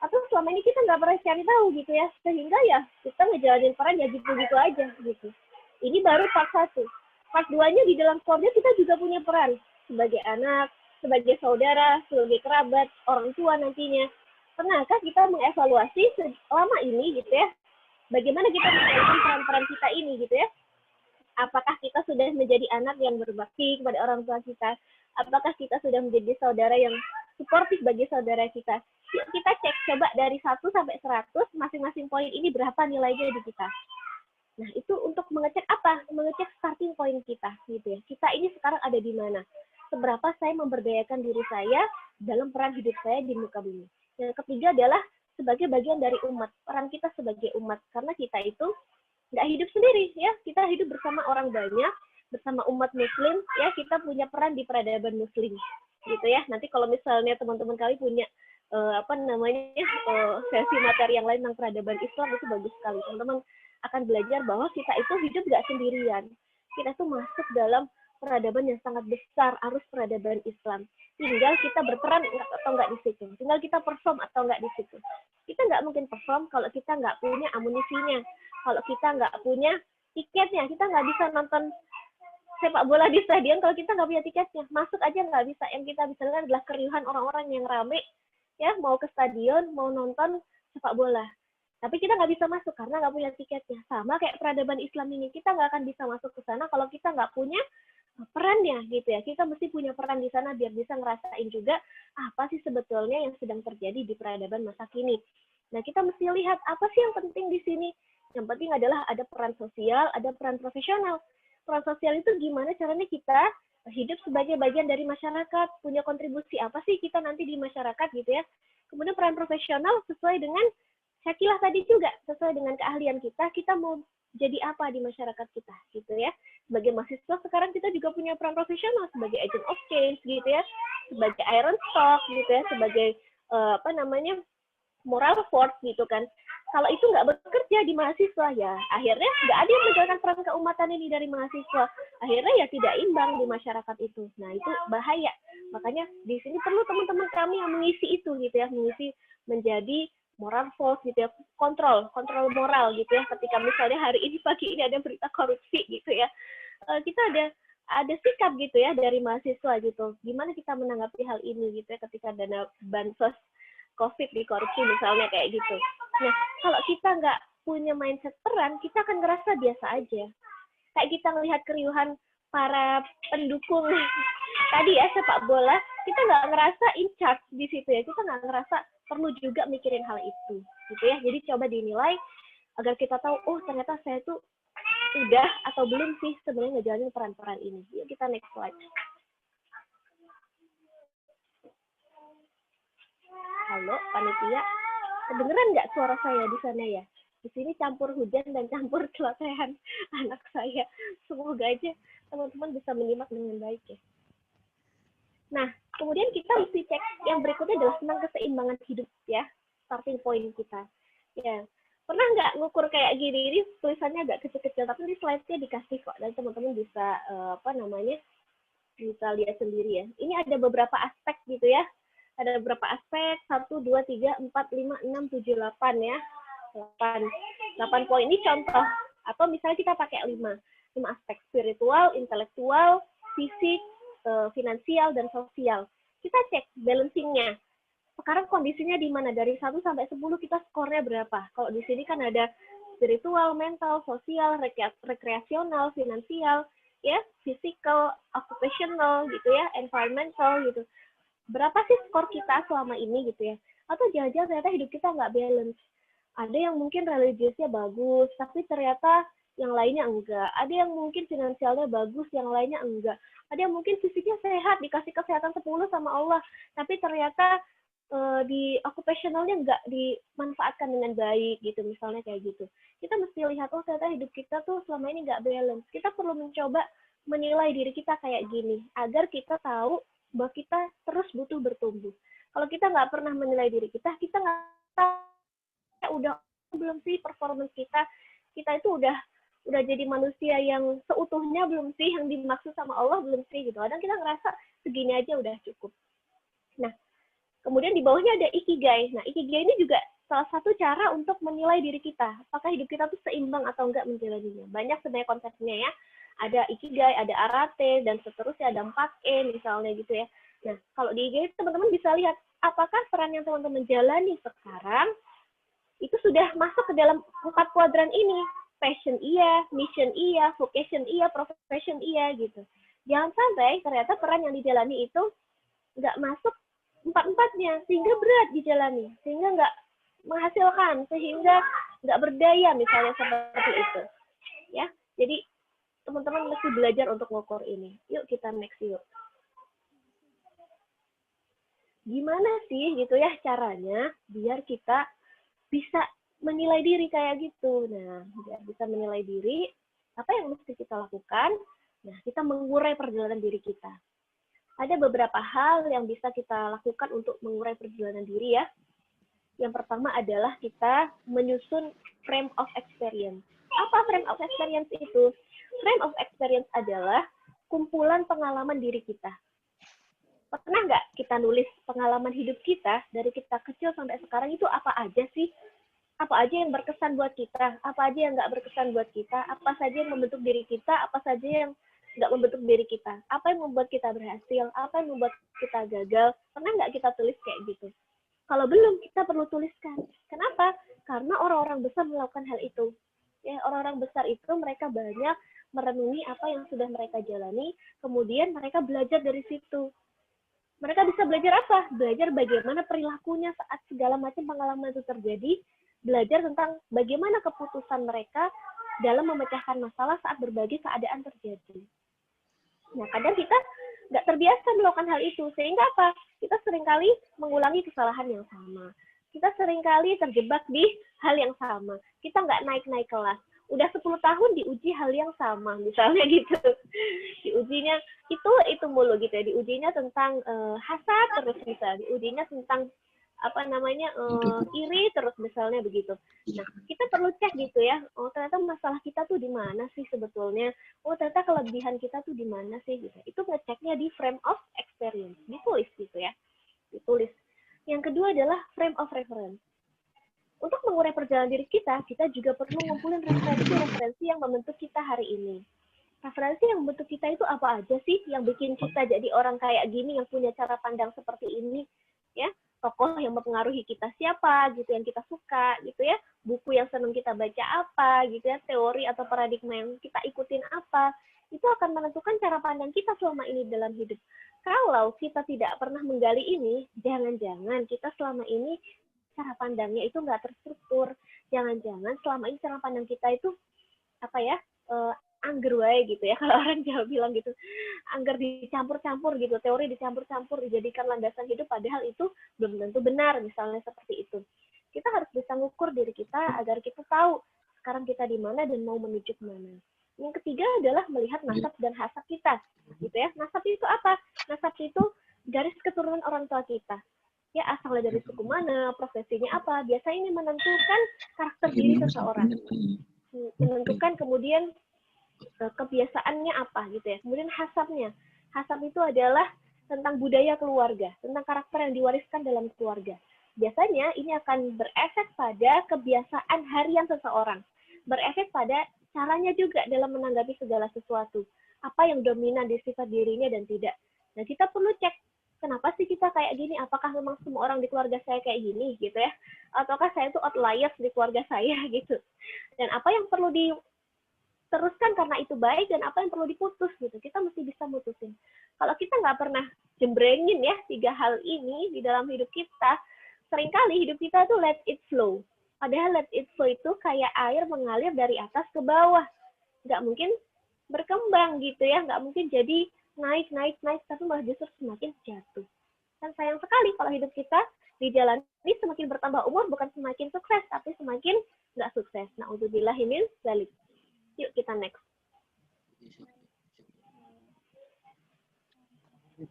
Atau selama ini kita nggak pernah cari tahu gitu ya, sehingga ya kita ngejalanin peran ya gitu-gitu aja gitu. Ini baru part 1. Part 2-nya di dalam keluarga kita juga punya peran sebagai anak, sebagai saudara, sebagai kerabat, orang tua nantinya. Pernahkah kita mengevaluasi selama ini gitu ya, bagaimana kita menjalankan peran-peran kita ini gitu ya? Apakah kita sudah menjadi anak yang berbakti kepada orang tua kita? Apakah kita sudah menjadi saudara yang suportif bagi saudara kita? Yuk kita cek, coba dari 1 sampai 100, masing-masing poin ini berapa nilainya di kita. Nah, itu untuk mengecek apa? Mengecek starting point kita, gitu ya. Kita ini sekarang ada di mana? Seberapa saya memberdayakan diri saya dalam peran hidup saya di muka bumi. Yang ketiga adalah sebagai bagian dari umat, peran kita sebagai umat. Karena kita itu nggak hidup sendiri, ya. Kita hidup bersama orang banyak, bersama umat muslim, ya. Kita punya peran di peradaban muslim, gitu ya. Nanti kalau misalnya teman-teman kali punya sesi materi yang lain tentang peradaban Islam, itu bagus sekali. Teman-teman akan belajar bahwa kita itu hidup nggak sendirian. Kita tuh masuk dalam peradaban yang sangat besar, arus peradaban Islam. Tinggal kita berperan atau nggak di situ. Tinggal kita perform atau nggak di situ. Kita nggak mungkin perform kalau kita nggak punya amunisinya. Kalau kita nggak punya tiketnya, kita nggak bisa nonton sepak bola di stadion kalau kita nggak punya tiketnya. Masuk aja nggak bisa. Yang kita bisa lihat adalah keriuhan orang-orang yang rame, ya, mau ke stadion, mau nonton sepak bola. Tapi kita nggak bisa masuk karena nggak punya tiketnya. Sama kayak peradaban Islam ini, kita nggak akan bisa masuk ke sana kalau kita nggak punya perannya, gitu ya. Kita mesti punya peran di sana biar bisa ngerasain juga apa sih sebetulnya yang sedang terjadi di peradaban masa kini. Nah, kita mesti lihat apa sih yang penting di sini. Yang penting adalah ada peran sosial, ada peran profesional. Peran sosial itu gimana caranya kita hidup sebagai bagian dari masyarakat, punya kontribusi apa sih kita nanti di masyarakat, gitu ya. Kemudian peran profesional sesuai dengan syakilah tadi juga, sesuai dengan keahlian kita mau jadi apa di masyarakat kita, gitu ya. Sebagai mahasiswa sekarang kita juga punya peran profesional sebagai agent of change, gitu ya, sebagai iron stock, gitu ya, sebagai moral force, gitu kan. Kalau itu nggak bekerja di mahasiswa, ya akhirnya nggak ada yang menjalankan peran keumatan ini dari mahasiswa. Akhirnya ya tidak imbang di masyarakat itu. Nah, itu bahaya. Makanya di sini perlu teman-teman kami yang mengisi itu, gitu ya, mengisi menjadi moral force, gitu ya, kontrol moral, gitu ya. Ketika misalnya hari ini pagi ini ada berita korupsi, gitu ya, kita ada sikap, gitu ya, dari mahasiswa, gitu. Gimana kita menanggapi hal ini, gitu ya, ketika dana bansos COVID dikorupsi misalnya kayak gitu. Nah, kalau kita nggak punya mindset peran, kita akan ngerasa biasa aja. Kayak kita melihat keriuhan para pendukung tadi ya sepak bola, kita nggak ngerasa in charge di situ ya. Kita nggak ngerasa perlu juga mikirin hal itu, gitu ya. Jadi coba dinilai agar kita tahu, oh ternyata saya tuh udah atau belum sih sebenarnya ngejalanin peran-peran ini. Yuk kita next slide. Halo, panitia. Kedengeran nggak suara saya di sana ya? Di sini campur hujan dan campur celotehan anak saya. Semoga aja teman-teman bisa menyimak dengan baik ya. Nah, kemudian kita mesti cek yang berikutnya adalah tentang keseimbangan hidup ya. Starting point kita. Ya, pernah nggak ngukur kayak gini? Ini tulisannya agak kecil-kecil, tapi di slide-nya dikasih kok. Dan teman-teman bisa, bisa lihat sendiri ya. Ini ada beberapa aspek gitu ya. Ada beberapa aspek, 1, 2, 3, 4, 5, 6, 7, 8 ya. 8 poin ini contoh. Atau misalnya kita pakai 5 aspek, spiritual, intelektual, fisik, finansial, dan sosial. Kita cek balancing-nya. Sekarang kondisinya di mana? Dari 1 sampai 10 kita skornya berapa? Kalau di sini kan ada spiritual, mental, sosial, rekreasional, finansial, ya, physical, occupational gitu ya, environmental gitu. Berapa sih skor kita selama ini gitu ya? Atau jangan-jangan ternyata hidup kita nggak balance. Ada yang mungkin religiusnya bagus, tapi ternyata yang lainnya enggak. Ada yang mungkin finansialnya bagus, yang lainnya enggak. Ada yang mungkin fisiknya sehat, dikasih kesehatan 10 sama Allah, tapi ternyata di occupationalnya nggak dimanfaatkan dengan baik gitu, misalnya kayak gitu. Kita mesti lihat, oh ternyata hidup kita tuh selama ini nggak balance. Kita perlu mencoba menilai diri kita kayak gini, agar kita tahu bahwa kita terus butuh bertumbuh. Kalau kita nggak pernah menilai diri kita nggak tahu udah belum sih performance kita itu udah Udah jadi manusia yang seutuhnya belum sih, yang dimaksud sama Allah belum sih gitu. Kadang kita ngerasa segini aja udah cukup. Nah, kemudian di bawahnya ada ikigai. Nah, ikigai ini juga salah satu cara untuk menilai diri kita. Apakah hidup kita tuh seimbang atau enggak menjalaninya. Banyak sebenarnya konsepnya ya. Ada ikigai, ada arate, dan seterusnya ada 4E misalnya gitu ya. Nah, kalau di ikigai teman-teman bisa lihat apakah peran yang teman-teman jalani sekarang itu sudah masuk ke dalam 4 kuadran ini. Passion iya, mission iya, vocation iya, profession iya gitu. Jangan sampai ternyata peran yang dijalani itu nggak masuk 4-4-nya, sehingga berat dijalani, sehingga nggak menghasilkan, sehingga nggak berdaya misalnya seperti itu. Ya, jadi teman-teman mesti belajar untuk ngukur ini. Yuk kita next yuk. Gimana sih gitu ya caranya biar kita bisa menilai diri kayak gitu. Nah, biar bisa menilai diri, apa yang mesti kita lakukan? Nah, kita mengurai perjalanan diri kita. Ada beberapa hal yang bisa kita lakukan untuk mengurai perjalanan diri ya. Yang pertama adalah kita menyusun frame of experience. Apa frame of experience itu? Frame of experience adalah kumpulan pengalaman diri kita. Pernah nggak kita nulis pengalaman hidup kita dari kita kecil sampai sekarang itu apa aja sih? Apa aja yang berkesan buat kita, apa aja yang nggak berkesan buat kita, apa saja yang membentuk diri kita, apa saja yang nggak membentuk diri kita, apa yang membuat kita berhasil, apa yang membuat kita gagal, pernah nggak kita tulis kayak gitu? Kalau belum, kita perlu tuliskan. Kenapa? Karena orang-orang besar melakukan hal itu. Ya, orang-orang besar itu mereka banyak merenungi apa yang sudah mereka jalani, kemudian mereka belajar dari situ. Mereka bisa belajar apa? Belajar bagaimana perilakunya saat segala macam pengalaman itu terjadi, belajar tentang bagaimana keputusan mereka dalam memecahkan masalah saat berbagai keadaan terjadi. Nah, kadang kita nggak terbiasa melakukan hal itu, sehingga apa? Kita seringkali mengulangi kesalahan yang sama. Kita seringkali terjebak di hal yang sama. Kita nggak naik-naik kelas. Udah 10 tahun diuji hal yang sama, misalnya gitu. Diujinya itu mulu gitu ya. Diujinya tentang hasad terus bisa. Diujinya tentang iri terus misalnya begitu. Nah, kita perlu cek gitu ya. Oh, ternyata masalah kita tuh di mana sih sebetulnya? Oh, ternyata kelebihan kita tuh di mana sih gitu. Itu ngeceknya di frame of experience. Ditulis gitu ya. Ditulis. Yang kedua adalah frame of reference. Untuk mengurai perjalanan diri kita juga perlu ngumpulin referensi-referensi yang membentuk kita hari ini. Referensi yang membentuk kita itu apa aja sih yang bikin kita jadi orang kayak gini, yang punya cara pandang seperti ini, ya? Tokoh yang mempengaruhi kita siapa gitu, yang kita suka gitu ya, buku yang senang kita baca apa gitu ya, teori atau paradigma yang kita ikutin apa, itu akan menentukan cara pandang kita selama ini dalam hidup. Kalau kita tidak pernah menggali ini, jangan-jangan kita selama ini cara pandangnya itu nggak terstruktur, jangan-jangan selama ini cara pandang kita itu angger wae gitu ya, kalau orang Jawa bilang gitu, angger dicampur-campur gitu, teori dicampur-campur dijadikan landasan hidup, padahal itu belum tentu benar, misalnya seperti itu. Kita harus bisa ngukur diri kita agar kita tahu sekarang kita di mana dan mau menuju ke mana. Yang ketiga adalah melihat nasab dan hasab kita, gitu ya. Nasab itu apa? Nasab itu garis keturunan orang tua kita. Ya, asalnya dari suku mana, profesinya apa, biasanya ini menentukan karakter diri seseorang. Menentukan kemudian kebiasaannya apa gitu ya. Kemudian hasabnya. Hasab itu adalah tentang budaya keluarga, tentang karakter yang diwariskan dalam keluarga. Biasanya ini akan berefek pada kebiasaan harian seseorang. Berefek pada caranya juga dalam menanggapi segala sesuatu. Apa yang dominan di sifat dirinya dan tidak. Nah, kita perlu cek, kenapa sih kita kayak gini? Apakah memang semua orang di keluarga saya kayak gini gitu ya? Ataukah saya itu outliers di keluarga saya gitu? Dan apa yang perlu diteruskan karena itu baik, dan apa yang perlu diputus gitu. Kita mesti bisa mutusin. Kalau kita nggak pernah jembrengin ya 3 hal ini di dalam hidup kita, seringkali hidup kita tuh let it flow. Padahal let it flow itu kayak air mengalir dari atas ke bawah. Nggak mungkin berkembang gitu ya, nggak mungkin jadi naik, tapi malah justru semakin jatuh. Dan sayang sekali kalau hidup kita di jalan ini semakin bertambah umur, bukan semakin sukses, tapi semakin nggak sukses. Na'udzubillah min dzalik. Yuk kita next.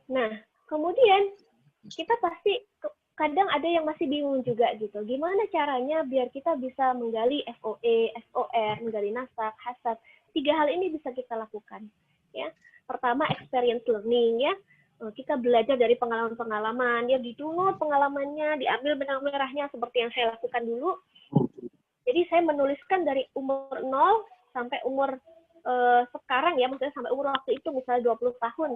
Nah, kemudian kita pasti kadang ada yang masih bingung juga gitu. Gimana caranya biar kita bisa menggali FOE, SOR, menggali nasak, hasad. 3 hal ini bisa kita lakukan. Ya, pertama experience learning ya. Kita belajar dari pengalaman-pengalaman, ya ditunut pengalamannya, diambil benang merahnya seperti yang saya lakukan dulu. Jadi saya menuliskan dari umur 0 sampai umur sekarang ya, maksudnya sampai umur waktu itu misalnya 20 tahun.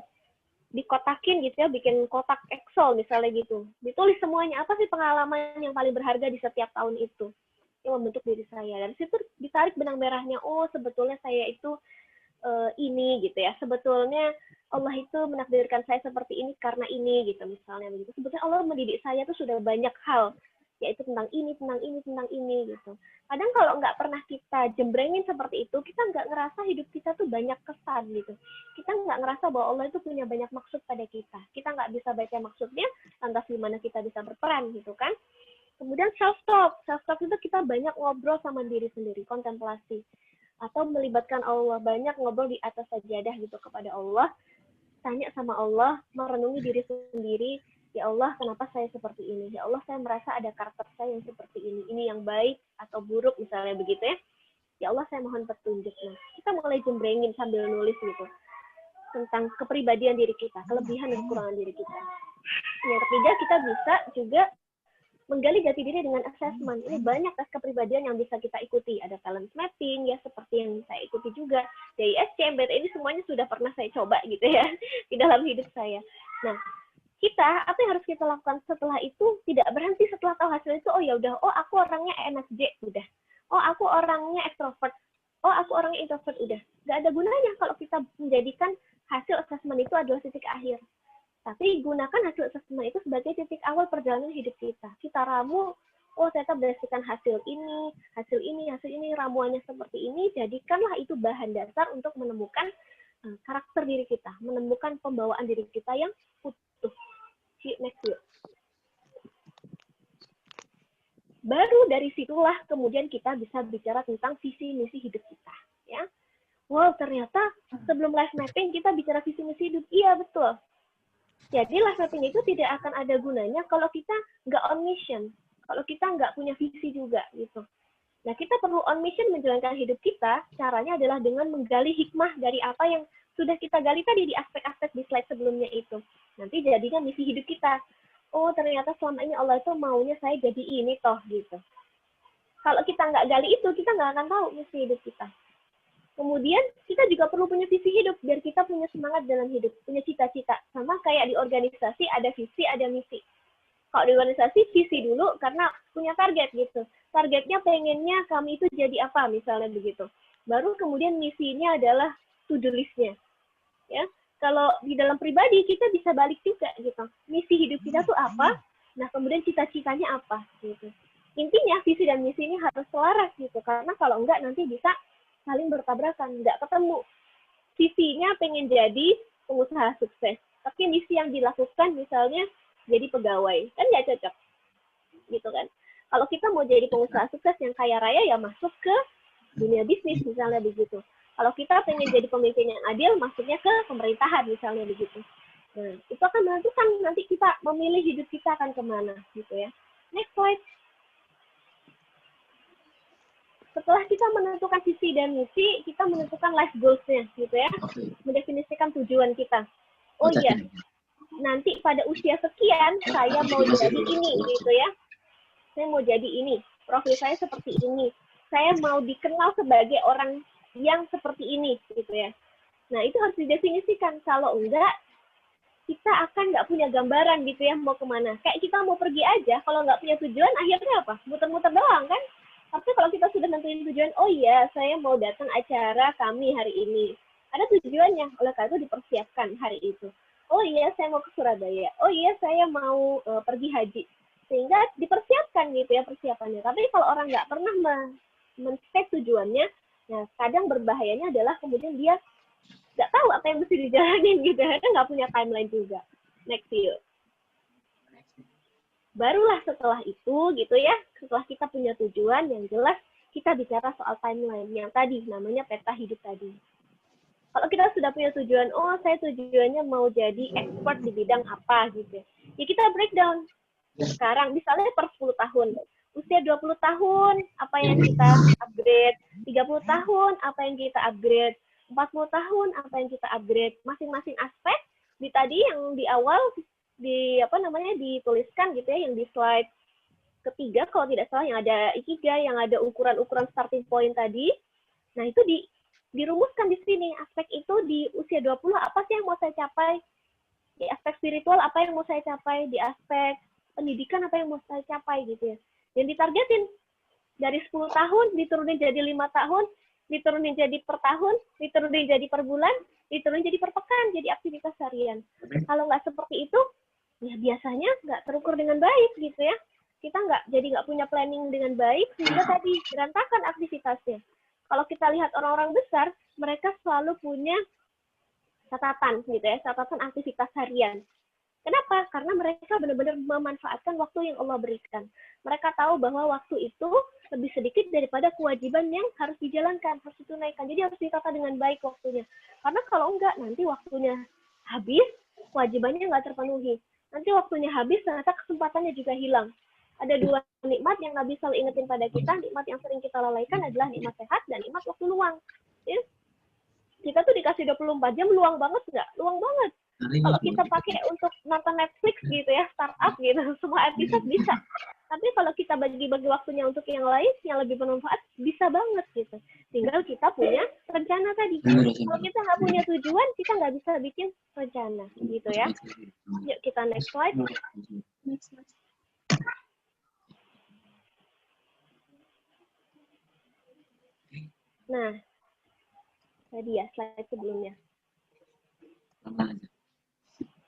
Dikotakin gitu ya, bikin kotak Excel misalnya gitu. Ditulis semuanya, apa sih pengalaman yang paling berharga di setiap tahun itu. Yang membentuk diri saya. Dan situ ditarik benang merahnya, oh sebetulnya saya itu ini gitu ya. Sebetulnya Allah itu menakdirkan saya seperti ini karena ini gitu misalnya begitu. Sebetulnya Allah mendidik saya tuh sudah banyak hal, yaitu tentang ini, tentang ini, tentang ini gitu. Kadang kalau nggak pernah kita jembrengin seperti itu, kita nggak ngerasa hidup kita tuh banyak kesan gitu. Kita nggak ngerasa bahwa Allah itu punya banyak maksud pada kita. Kita nggak bisa baca maksudnya, lantas gimana kita bisa berperan gitu kan. Kemudian self-talk itu kita banyak ngobrol sama diri sendiri, kontemplasi. Atau melibatkan Allah, banyak ngobrol di atas sajadah gitu kepada Allah, tanya sama Allah, merenungi diri sendiri, ya Allah kenapa saya seperti ini, ya Allah saya merasa ada karakter saya yang seperti ini yang baik atau buruk misalnya begitu ya, ya Allah saya mohon petunjuk. Nah, kita mulai jembrengin sambil nulis gitu, tentang kepribadian diri kita, kelebihan dan kekurangan diri kita. Yang ketiga, kita bisa juga menggali jati diri dengan assessment. Ini banyak tes kepribadian yang bisa kita ikuti. Ada talent mapping, ya seperti yang saya ikuti juga. DISC, MBTI, ini semuanya sudah pernah saya coba gitu ya, di dalam hidup saya. Nah, kita, apa yang harus kita lakukan setelah itu, tidak berhenti setelah tahu hasil itu, oh ya udah, oh aku orangnya ENFJ, udah. Oh aku orangnya extrovert, oh aku orangnya introvert, udah. Nggak ada gunanya kalau kita menjadikan hasil assessment itu adalah titik akhir. Tapi gunakan hasil assessment itu sebagai titik awal perjalanan hidup kita. Kita ramu, oh ternyata berdasarkan hasil ini, ramuannya seperti ini, jadikanlah itu bahan dasar untuk menemukan karakter diri kita, menemukan pembawaan diri kita yang utuh. See you next week. Baru dari situlah kemudian kita bisa bicara tentang visi misi hidup kita. Ya, wow ternyata sebelum life mapping kita bicara visi misi hidup, iya betul. Jadi life mapping itu tidak akan ada gunanya kalau kita nggak on mission, kalau kita nggak punya visi juga gitu. Nah kita perlu on mission menjalankan hidup kita, caranya adalah dengan menggali hikmah dari apa yang sudah kita gali tadi di aspek-aspek di slide sebelumnya itu. Nanti jadinya misi hidup kita. Oh ternyata selama ini Allah itu maunya saya jadi ini toh gitu. Kalau kita nggak gali itu, kita nggak akan tahu misi hidup kita. Kemudian kita juga perlu punya visi hidup biar kita punya semangat dalam hidup, punya cita-cita. Sama kayak di organisasi ada visi, ada misi. Kalau di organisasi visi dulu karena punya target gitu. Targetnya pengennya kami itu jadi apa misalnya begitu. Baru kemudian misinya adalah to-do list-nya. Ya. Kalau di dalam pribadi kita bisa balik juga gitu. Misi hidup kita tuh apa? Nah, kemudian cita-citanya apa gitu. Intinya visi dan misi ini harus selaras gitu karena kalau enggak nanti bisa saling bertabrakan, nggak ketemu. Visinya pengen jadi pengusaha sukses, tapi misi yang dilakukan misalnya jadi pegawai, kan nggak cocok, gitu kan? Kalau kita mau jadi pengusaha sukses yang kaya raya, ya masuk ke dunia bisnis misalnya begitu. Kalau kita pengen jadi pemimpin yang adil, masuknya ke pemerintahan misalnya begitu. Nah, itu akan menentukan nanti kita memilih hidup kita akan kemana, gitu ya. Next slide. Setelah kita menentukan visi dan misi, kita menentukan life goals-nya, gitu ya. Mendefinisikan tujuan kita. Oh iya, nanti pada usia sekian, saya mau jadi ini, gitu ya. Saya mau jadi ini, profil saya seperti ini. Saya mau dikenal sebagai orang yang seperti ini, gitu ya. Nah, itu harus didefinisikan. Kalau enggak, kita akan nggak punya gambaran, gitu ya, mau kemana. Kayak kita mau pergi aja, kalau nggak punya tujuan, akhirnya apa? Muter-muter doang, kan? Tapi kalau kita sudah nentuin tujuan, oh iya, saya mau datang acara kami hari ini. Ada tujuannya, oleh karena itu dipersiapkan hari itu. Oh iya, saya mau ke Surabaya. Oh iya, saya mau pergi haji. Sehingga dipersiapkan gitu ya persiapannya. Tapi kalau orang nggak pernah men-set tujuannya, nah kadang berbahayanya adalah kemudian dia nggak tahu apa yang mesti dijalanin gitu. Kan nggak punya timeline juga. Next yuk. Barulah setelah itu gitu ya, setelah kita punya tujuan yang jelas, kita bicara soal timeline yang tadi namanya peta hidup tadi. Kalau kita sudah punya tujuan, oh saya tujuannya mau jadi expert di bidang apa gitu ya kita breakdown. sekarang, misalnya per 10 tahun. Usia 20 tahun, apa yang kita upgrade? 30 tahun, apa yang kita upgrade? 40 tahun, apa yang kita upgrade? Masing-masing aspek di tadi yang di awal dituliskan gitu ya, yang di slide ketiga kalau tidak salah, yang ada ikigai, yang ada ukuran-ukuran starting point tadi. Nah, itu dirumuskan di sini. Aspek itu di usia 20 apa sih yang mau saya capai? Di aspek spiritual apa yang mau saya capai? Di aspek pendidikan apa yang mau saya capai gitu ya. Yang ditargetin dari 10 tahun diturunin jadi 5 tahun, diturunin jadi per tahun, diturunin jadi per bulan, diturunin jadi per pekan, jadi aktivitas harian. Kalau nggak seperti itu, ya biasanya nggak terukur dengan baik gitu ya. Kita nggak punya planning dengan baik, sehingga tadi berantakan aktivitasnya. Kalau kita lihat orang-orang besar, mereka selalu punya catatan gitu ya, catatan aktivitas harian. Kenapa? Karena mereka benar-benar memanfaatkan waktu yang Allah berikan. Mereka tahu bahwa waktu itu lebih sedikit daripada kewajiban yang harus dijalankan, harus ditunaikan. Jadi harus ditata dengan baik waktunya. Karena kalau enggak, nanti waktunya habis, kewajibannya nggak terpenuhi. Nanti waktunya habis, ternyata kesempatannya juga hilang. Ada dua nikmat yang Nabi selalu ingetin pada kita. Nikmat yang sering kita lalaikan adalah nikmat sehat dan nikmat waktu luang. Ya? Kita tuh dikasih 24 jam, luang banget nggak? Luang banget. Kalau kita pakai untuk nonton Netflix gitu ya, startup gitu, semua episode bisa. Tapi kalau kita bagi-bagi waktunya untuk yang lain, yang lebih bermanfaat, bisa banget gitu. Tinggal kita punya rencana tadi. Kalau kita nggak punya tujuan, kita nggak bisa bikin rencana gitu ya. Yuk kita next slide. Nah, tadi ya slide sebelumnya.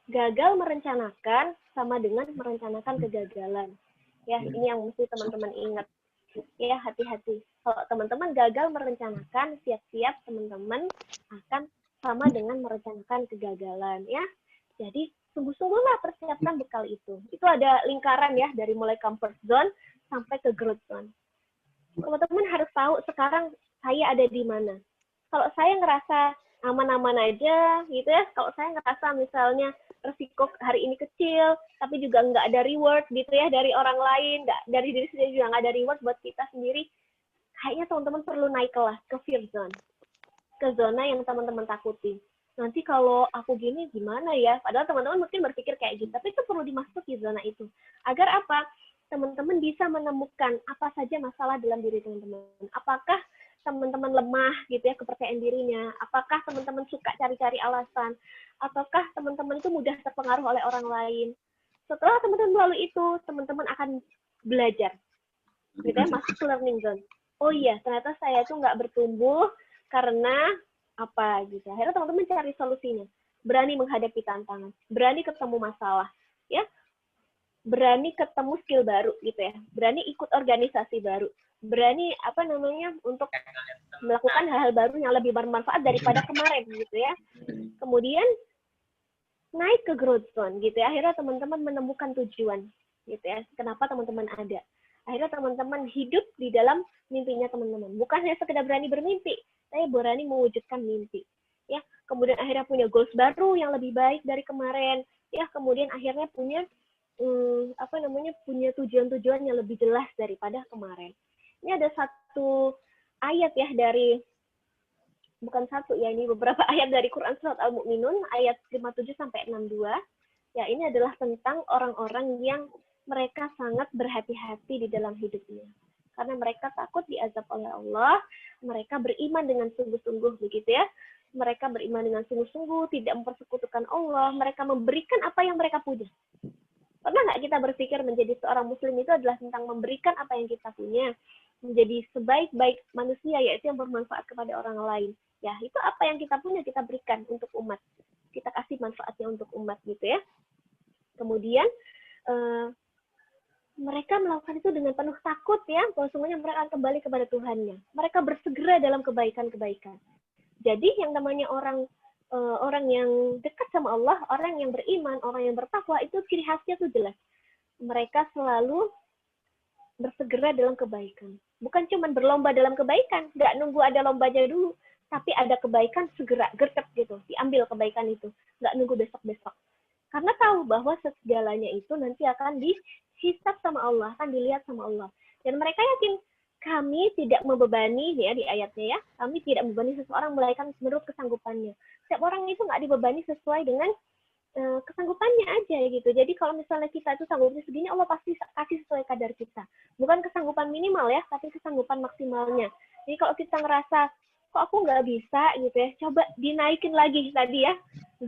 Gagal merencanakan sama dengan merencanakan kegagalan. Ya, ini yang mesti teman-teman ingat. Ya, hati-hati. Kalau teman-teman gagal merencanakan, siap-siap teman-teman akan sama dengan merencanakan kegagalan. Ya, jadi sungguh-sungguhlah persiapkan bekal itu. Itu ada lingkaran ya, dari mulai comfort zone sampai ke growth zone. Teman-teman harus tahu sekarang saya ada di mana. Kalau saya ngerasa aman-aman aja, gitu ya. Kalau saya ngerasa misalnya resiko hari ini kecil, tapi juga nggak ada reward gitu ya dari orang lain, nggak dari diri sendiri juga nggak ada reward buat kita sendiri, kayaknya teman-teman perlu naik kelas ke fear zone, ke zona yang teman-teman takuti. Nanti kalau aku gini gimana ya? Padahal teman-teman mungkin berpikir kayak gitu, tapi itu perlu dimasuki zona itu. Agar apa? Teman-teman bisa menemukan apa saja masalah dalam diri teman-teman. Apakah teman-teman lemah gitu ya kepercayaan dirinya, apakah teman-teman suka cari-cari alasan, ataukah teman-teman itu mudah terpengaruh oleh orang lain. Setelah teman-teman melalui itu, teman-teman akan belajar gitu ya, masuk ke learning zone. Oh iya, ternyata saya itu nggak bertumbuh karena apa gitu. Akhirnya teman-teman cari solusinya, berani menghadapi tantangan, berani ketemu masalah ya, berani ketemu skill baru gitu ya, berani ikut organisasi baru, berani untuk melakukan hal-hal baru yang lebih bermanfaat daripada kemarin gitu ya. Kemudian naik ke growth zone gitu ya. Akhirnya teman-teman menemukan tujuan gitu ya. Kenapa teman-teman ada? Akhirnya teman-teman hidup di dalam mimpinya teman-teman. Bukan hanya sekedar berani bermimpi, tapi berani mewujudkan mimpi. Ya, kemudian akhirnya punya goals baru yang lebih baik dari kemarin. Ya, kemudian akhirnya punya punya tujuan-tujuan yang lebih jelas daripada kemarin. Ini ada satu ayat ya dari, bukan satu ya, ini beberapa ayat dari Quran Surat Al-Mu'minun, ayat 57 sampai 62. Ya, ini adalah tentang orang-orang yang mereka sangat berhati-hati di dalam hidupnya. Karena mereka takut diazab oleh Allah, mereka beriman dengan sungguh-sungguh begitu ya. Mereka beriman dengan sungguh-sungguh, tidak mempersekutukan Allah, mereka memberikan apa yang mereka punya. Pernah nggak kita berpikir menjadi seorang muslim itu adalah tentang memberikan apa yang kita punya, menjadi sebaik-baik manusia, yaitu yang bermanfaat kepada orang lain. Ya, itu apa yang kita punya kita berikan untuk umat. Kita kasih manfaatnya untuk umat gitu ya. Kemudian mereka melakukan itu dengan penuh takut ya, bahwa semuanya mereka akan kembali kepada Tuhannya. Mereka bersegera dalam kebaikan-kebaikan. Jadi yang namanya orang yang dekat sama Allah, orang yang beriman, orang yang bertakwa, itu ciri khasnya tuh jelas. Mereka selalu bersegera dalam kebaikan. Bukan cuma berlomba dalam kebaikan, nggak nunggu ada lombanya dulu, tapi ada kebaikan segera gercep gitu, diambil kebaikan itu, nggak nunggu besok-besok. Karena tahu bahwa segalanya itu nanti akan dihisab sama Allah, akan dilihat sama Allah. Dan mereka yakin kami tidak membebani, ya di ayatnya ya, kami tidak membebani seseorang melainkan menurut kesanggupannya. Setiap orang itu nggak dibebani sesuai dengan kesanggupannya aja gitu. Jadi kalau misalnya kita itu sanggupnya segini, Allah pasti kasih sesuai kadar kita. Bukan kesanggupan minimal ya, tapi kesanggupan maksimalnya. Jadi kalau kita ngerasa, kok aku nggak bisa gitu ya, coba dinaikin lagi tadi ya,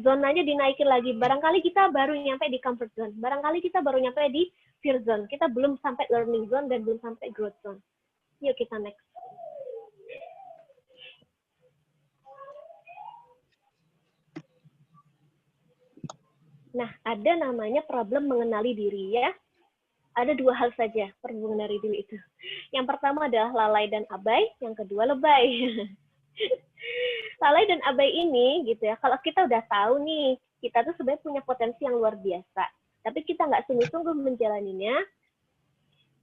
zonanya dinaikin lagi. Barangkali kita baru nyampe di comfort zone, barangkali kita baru nyampe di fear zone, kita belum sampai learning zone dan belum sampai growth zone. Yuk kita next. Nah, ada namanya problem mengenali diri ya. Ada dua hal saja problem mengenali diri itu. Yang pertama adalah lalai dan abai, yang kedua lebay. Lalai dan abai ini gitu ya, kalau kita udah tahu nih, kita tuh sebenarnya punya potensi yang luar biasa, tapi kita nggak sungguh-sungguh menjalaninya,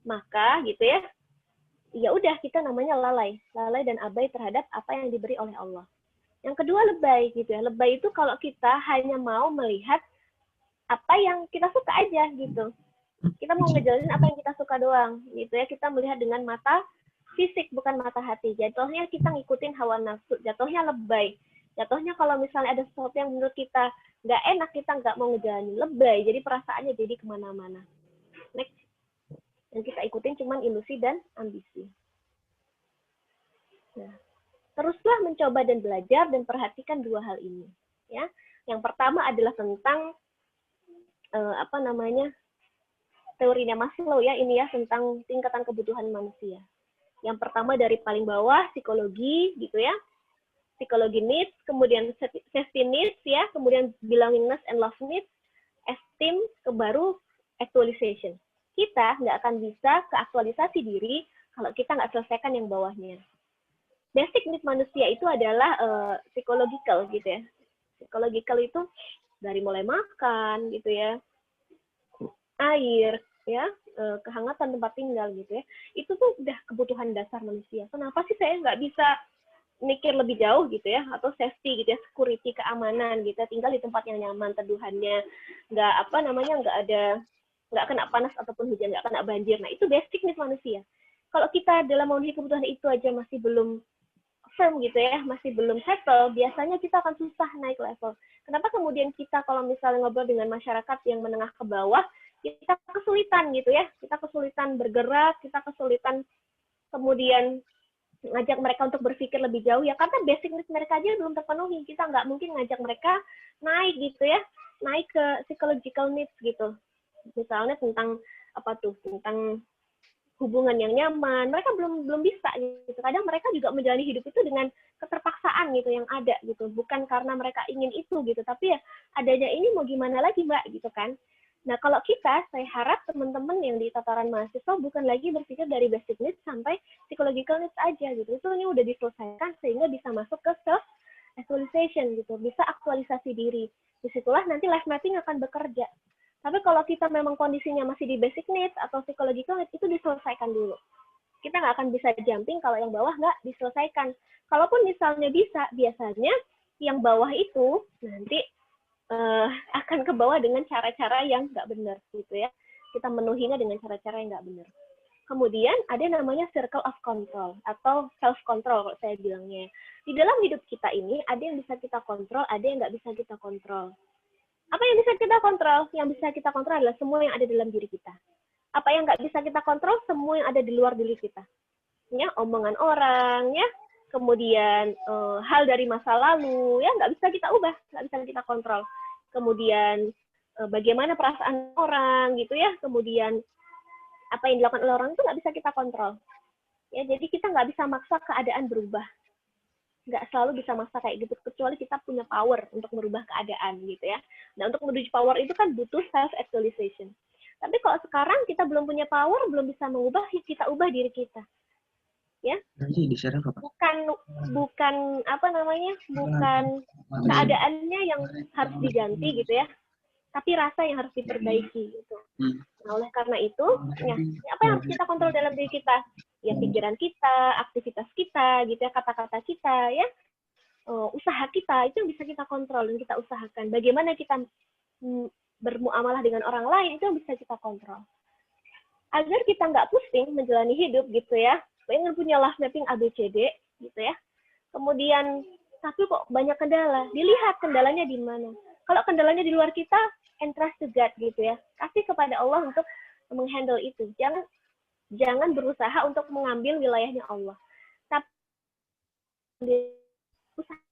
maka gitu ya, ya udah kita namanya lalai dan abai terhadap apa yang diberi oleh Allah. Yang kedua lebay gitu ya, lebay itu kalau kita hanya mau melihat apa yang kita suka aja gitu. Kita mau ngejalanin apa yang kita suka doang gitu ya. Kita melihat dengan mata fisik bukan mata hati. Jatuhnya kita ngikutin hawa nafsu, jatuhnya lebay. Jatuhnya kalau misalnya ada sesuatu yang menurut kita nggak enak, kita nggak mau ngejalanin, lebay. Jadi perasaannya jadi kemana-mana. Next. Yang kita ikutin cuman ilusi dan ambisi. Nah, teruslah mencoba dan belajar dan perhatikan dua hal ini. Ya, yang pertama adalah tentang teorinya Maslow ya, ini ya tentang tingkatan kebutuhan manusia. Yang pertama dari paling bawah psikologi gitu ya, psikologi needs, kemudian safety needs ya, kemudian belongingness and love needs, esteem, baru actualization. Kita nggak akan bisa keaktualisasi diri kalau kita nggak selesaikan yang bawahnya. Basic need manusia itu adalah psychological gitu ya. Psychological itu dari mulai makan gitu ya, air ya, kehangatan tempat tinggal gitu ya, itu tuh udah kebutuhan dasar manusia. Kenapa sih saya nggak bisa mikir lebih jauh gitu ya, atau safety gitu ya, security, keamanan gitu ya, tinggal di tempat yang nyaman, teduhannya nggak nggak kena panas ataupun hujan, nggak kena banjir. Nah itu basic nih manusia. Kalau kita dalam memenuhi kebutuhan itu aja masih belum firm gitu ya, masih belum settle, biasanya kita akan susah naik level. Kenapa kemudian kita kalau misalnya ngobrol dengan masyarakat yang menengah ke bawah, kita kesulitan gitu ya, kita kesulitan bergerak, kita kesulitan kemudian ngajak mereka untuk berpikir lebih jauh ya, karena basic needs mereka aja belum terpenuhi. Kita nggak mungkin ngajak mereka naik gitu ya, naik ke psychological needs gitu. Misalnya tentang tentang hubungan yang nyaman, mereka belum bisa gitu. Kadang mereka juga menjalani hidup itu dengan keterpaksaan gitu yang ada gitu, bukan karena mereka ingin itu gitu, tapi ya adanya ini mau gimana lagi Mbak gitu kan. Nah kalau kita, saya harap teman-teman yang di tataran mahasiswa bukan lagi berpikir dari basic needs sampai psychological needs aja gitu, itu ini udah diselesaikan sehingga bisa masuk ke self actualization gitu, bisa aktualisasi diri. Disitulah nanti life mapping akan bekerja. Tapi kalau kita memang kondisinya masih di basic needs atau psychological needs, itu diselesaikan dulu. Kita nggak akan bisa jumping kalau yang bawah nggak diselesaikan. Kalaupun misalnya bisa, biasanya yang bawah itu nanti akan ke bawah dengan cara-cara yang nggak benar gitu ya. Kita menuhinya dengan cara-cara yang nggak benar. Kemudian ada namanya circle of control atau self control kalau saya bilangnya. Di dalam hidup kita ini ada yang bisa kita kontrol, ada yang nggak bisa kita kontrol. Apa yang bisa kita kontrol? Yang bisa kita kontrol adalah semua yang ada dalam diri kita. Apa yang nggak bisa kita kontrol? Semua yang ada di luar diri kita. Ya, omongan orang, ya, kemudian hal dari masa lalu, ya, nggak bisa kita ubah, nggak bisa kita kontrol. Kemudian bagaimana perasaan orang, gitu ya. Kemudian apa yang dilakukan oleh orang itu nggak bisa kita kontrol. Ya, jadi kita nggak bisa maksa keadaan berubah. Nggak selalu bisa maksa kayak gitu, kecuali kita punya power untuk merubah keadaan gitu ya. Nah untuk menuju power itu kan butuh self actualization. Tapi kalau sekarang kita belum punya power, belum bisa mengubah, kita ubah diri kita. Ya. Bukan keadaannya yang harus diganti gitu ya. Tapi rasa yang harus diperbaiki gitu. Nah, oleh karena itu, ya, apa yang harus kita kontrol dalam diri kita? Ya pikiran kita, aktivitas kita, gitu ya, kata-kata kita, ya, usaha kita itu yang bisa kita kontrol dan kita usahakan. Bagaimana kita bermuamalah dengan orang lain itu yang bisa kita kontrol. agar kita nggak pusing menjalani hidup gitu ya. Pengen punya life mapping ABCD gitu ya. Kemudian tapi kok banyak kendala. Dilihat kendalanya di mana. Kalau kendalanya di luar kita, entrust to God gitu ya. Kasih kepada Allah untuk menghandle itu. Jangan berusaha untuk mengambil wilayahnya Allah. Tapi usaha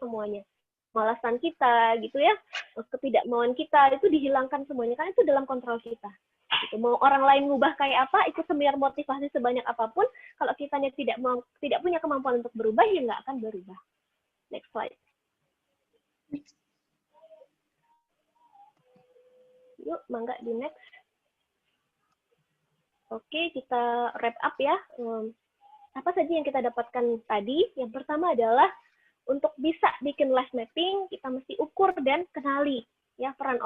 semuanya. Malasan kita gitu ya, ketidakmauan kita itu dihilangkan semuanya, kan itu dalam kontrol kita. Gitu. Mau orang lain ngubah kayak apa, ikut seminar motivasi sebanyak apapun, kalau kitanya tidak punya kemampuan untuk berubah, ya nggak akan berubah. Next slide. Yuk, mangga di next. Oke, kita wrap up ya. Apa saja yang kita dapatkan tadi? Yang pertama adalah untuk bisa bikin life mapping, kita mesti ukur dan kenali ya peran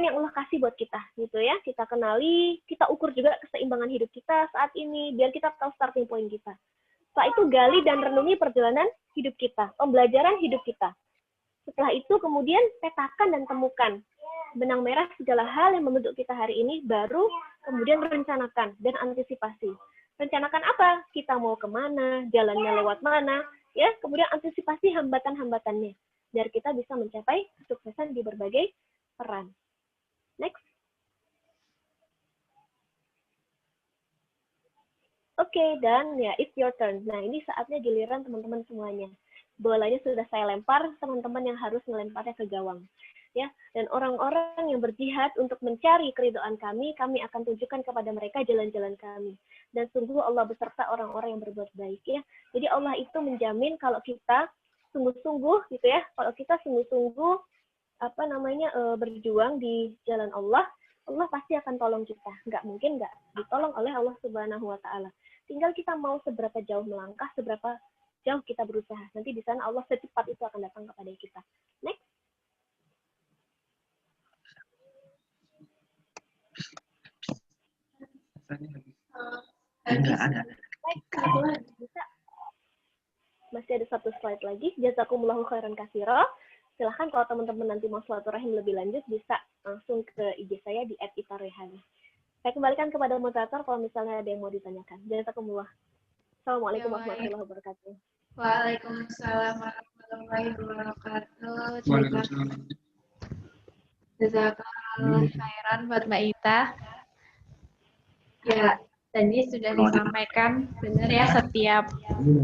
yang Allah kasih buat kita gitu ya. Kita kenali, kita ukur juga keseimbangan hidup kita saat ini biar kita tahu starting point kita. Setelah itu gali dan renungi perjalanan hidup kita, pembelajaran hidup kita. Setelah itu kemudian petakan dan temukan benang merah segala hal yang membentuk kita hari ini, baru kemudian rencanakan dan antisipasi. Rencanakan apa? Kita mau kemana, jalannya lewat mana, ya, kemudian antisipasi hambatan-hambatannya, biar kita bisa mencapai kesuksesan di berbagai peran. Next. Oke, dan ya, it's your turn. Nah, ini saatnya giliran teman-teman semuanya. Bolanya sudah saya lempar, teman-teman yang harus melemparnya ke gawang. Ya, dan orang-orang yang berjihad untuk mencari keridhaan kami akan tunjukkan kepada mereka jalan-jalan kami. Dan sungguh Allah beserta orang-orang yang berbuat baik ya. Jadi Allah itu menjamin kalau kita sungguh-sungguh gitu ya, kalau kita sungguh-sungguh berjuang di jalan Allah, Allah pasti akan tolong kita. Nggak mungkin nggak ditolong oleh Allah Subhanahu wa Ta'ala. Tinggal kita mau seberapa jauh melangkah, seberapa jauh kita berusaha. Nanti di sana Allah secepat itu akan datang kepada kita. Next. Bisa. Masih ada satu slide lagi. Jazakumullahu khairan katsira. Silahkan kalau teman-teman nanti mau silaturahim lebih lanjut bisa langsung ke IG saya di @itarehan. Saya kembalikan kepada moderator kalau misalnya ada yang mau ditanyakan. Jazakumullah. Assalamualaikum warahmatullahi wabarakatuh. Waalaikumsalam warahmatullahi wabarakatuh. Waalaikumsalam. Jazakallah khairan buat Mbak Ita. Ya, tadi sudah disampaikan benar ya, setiap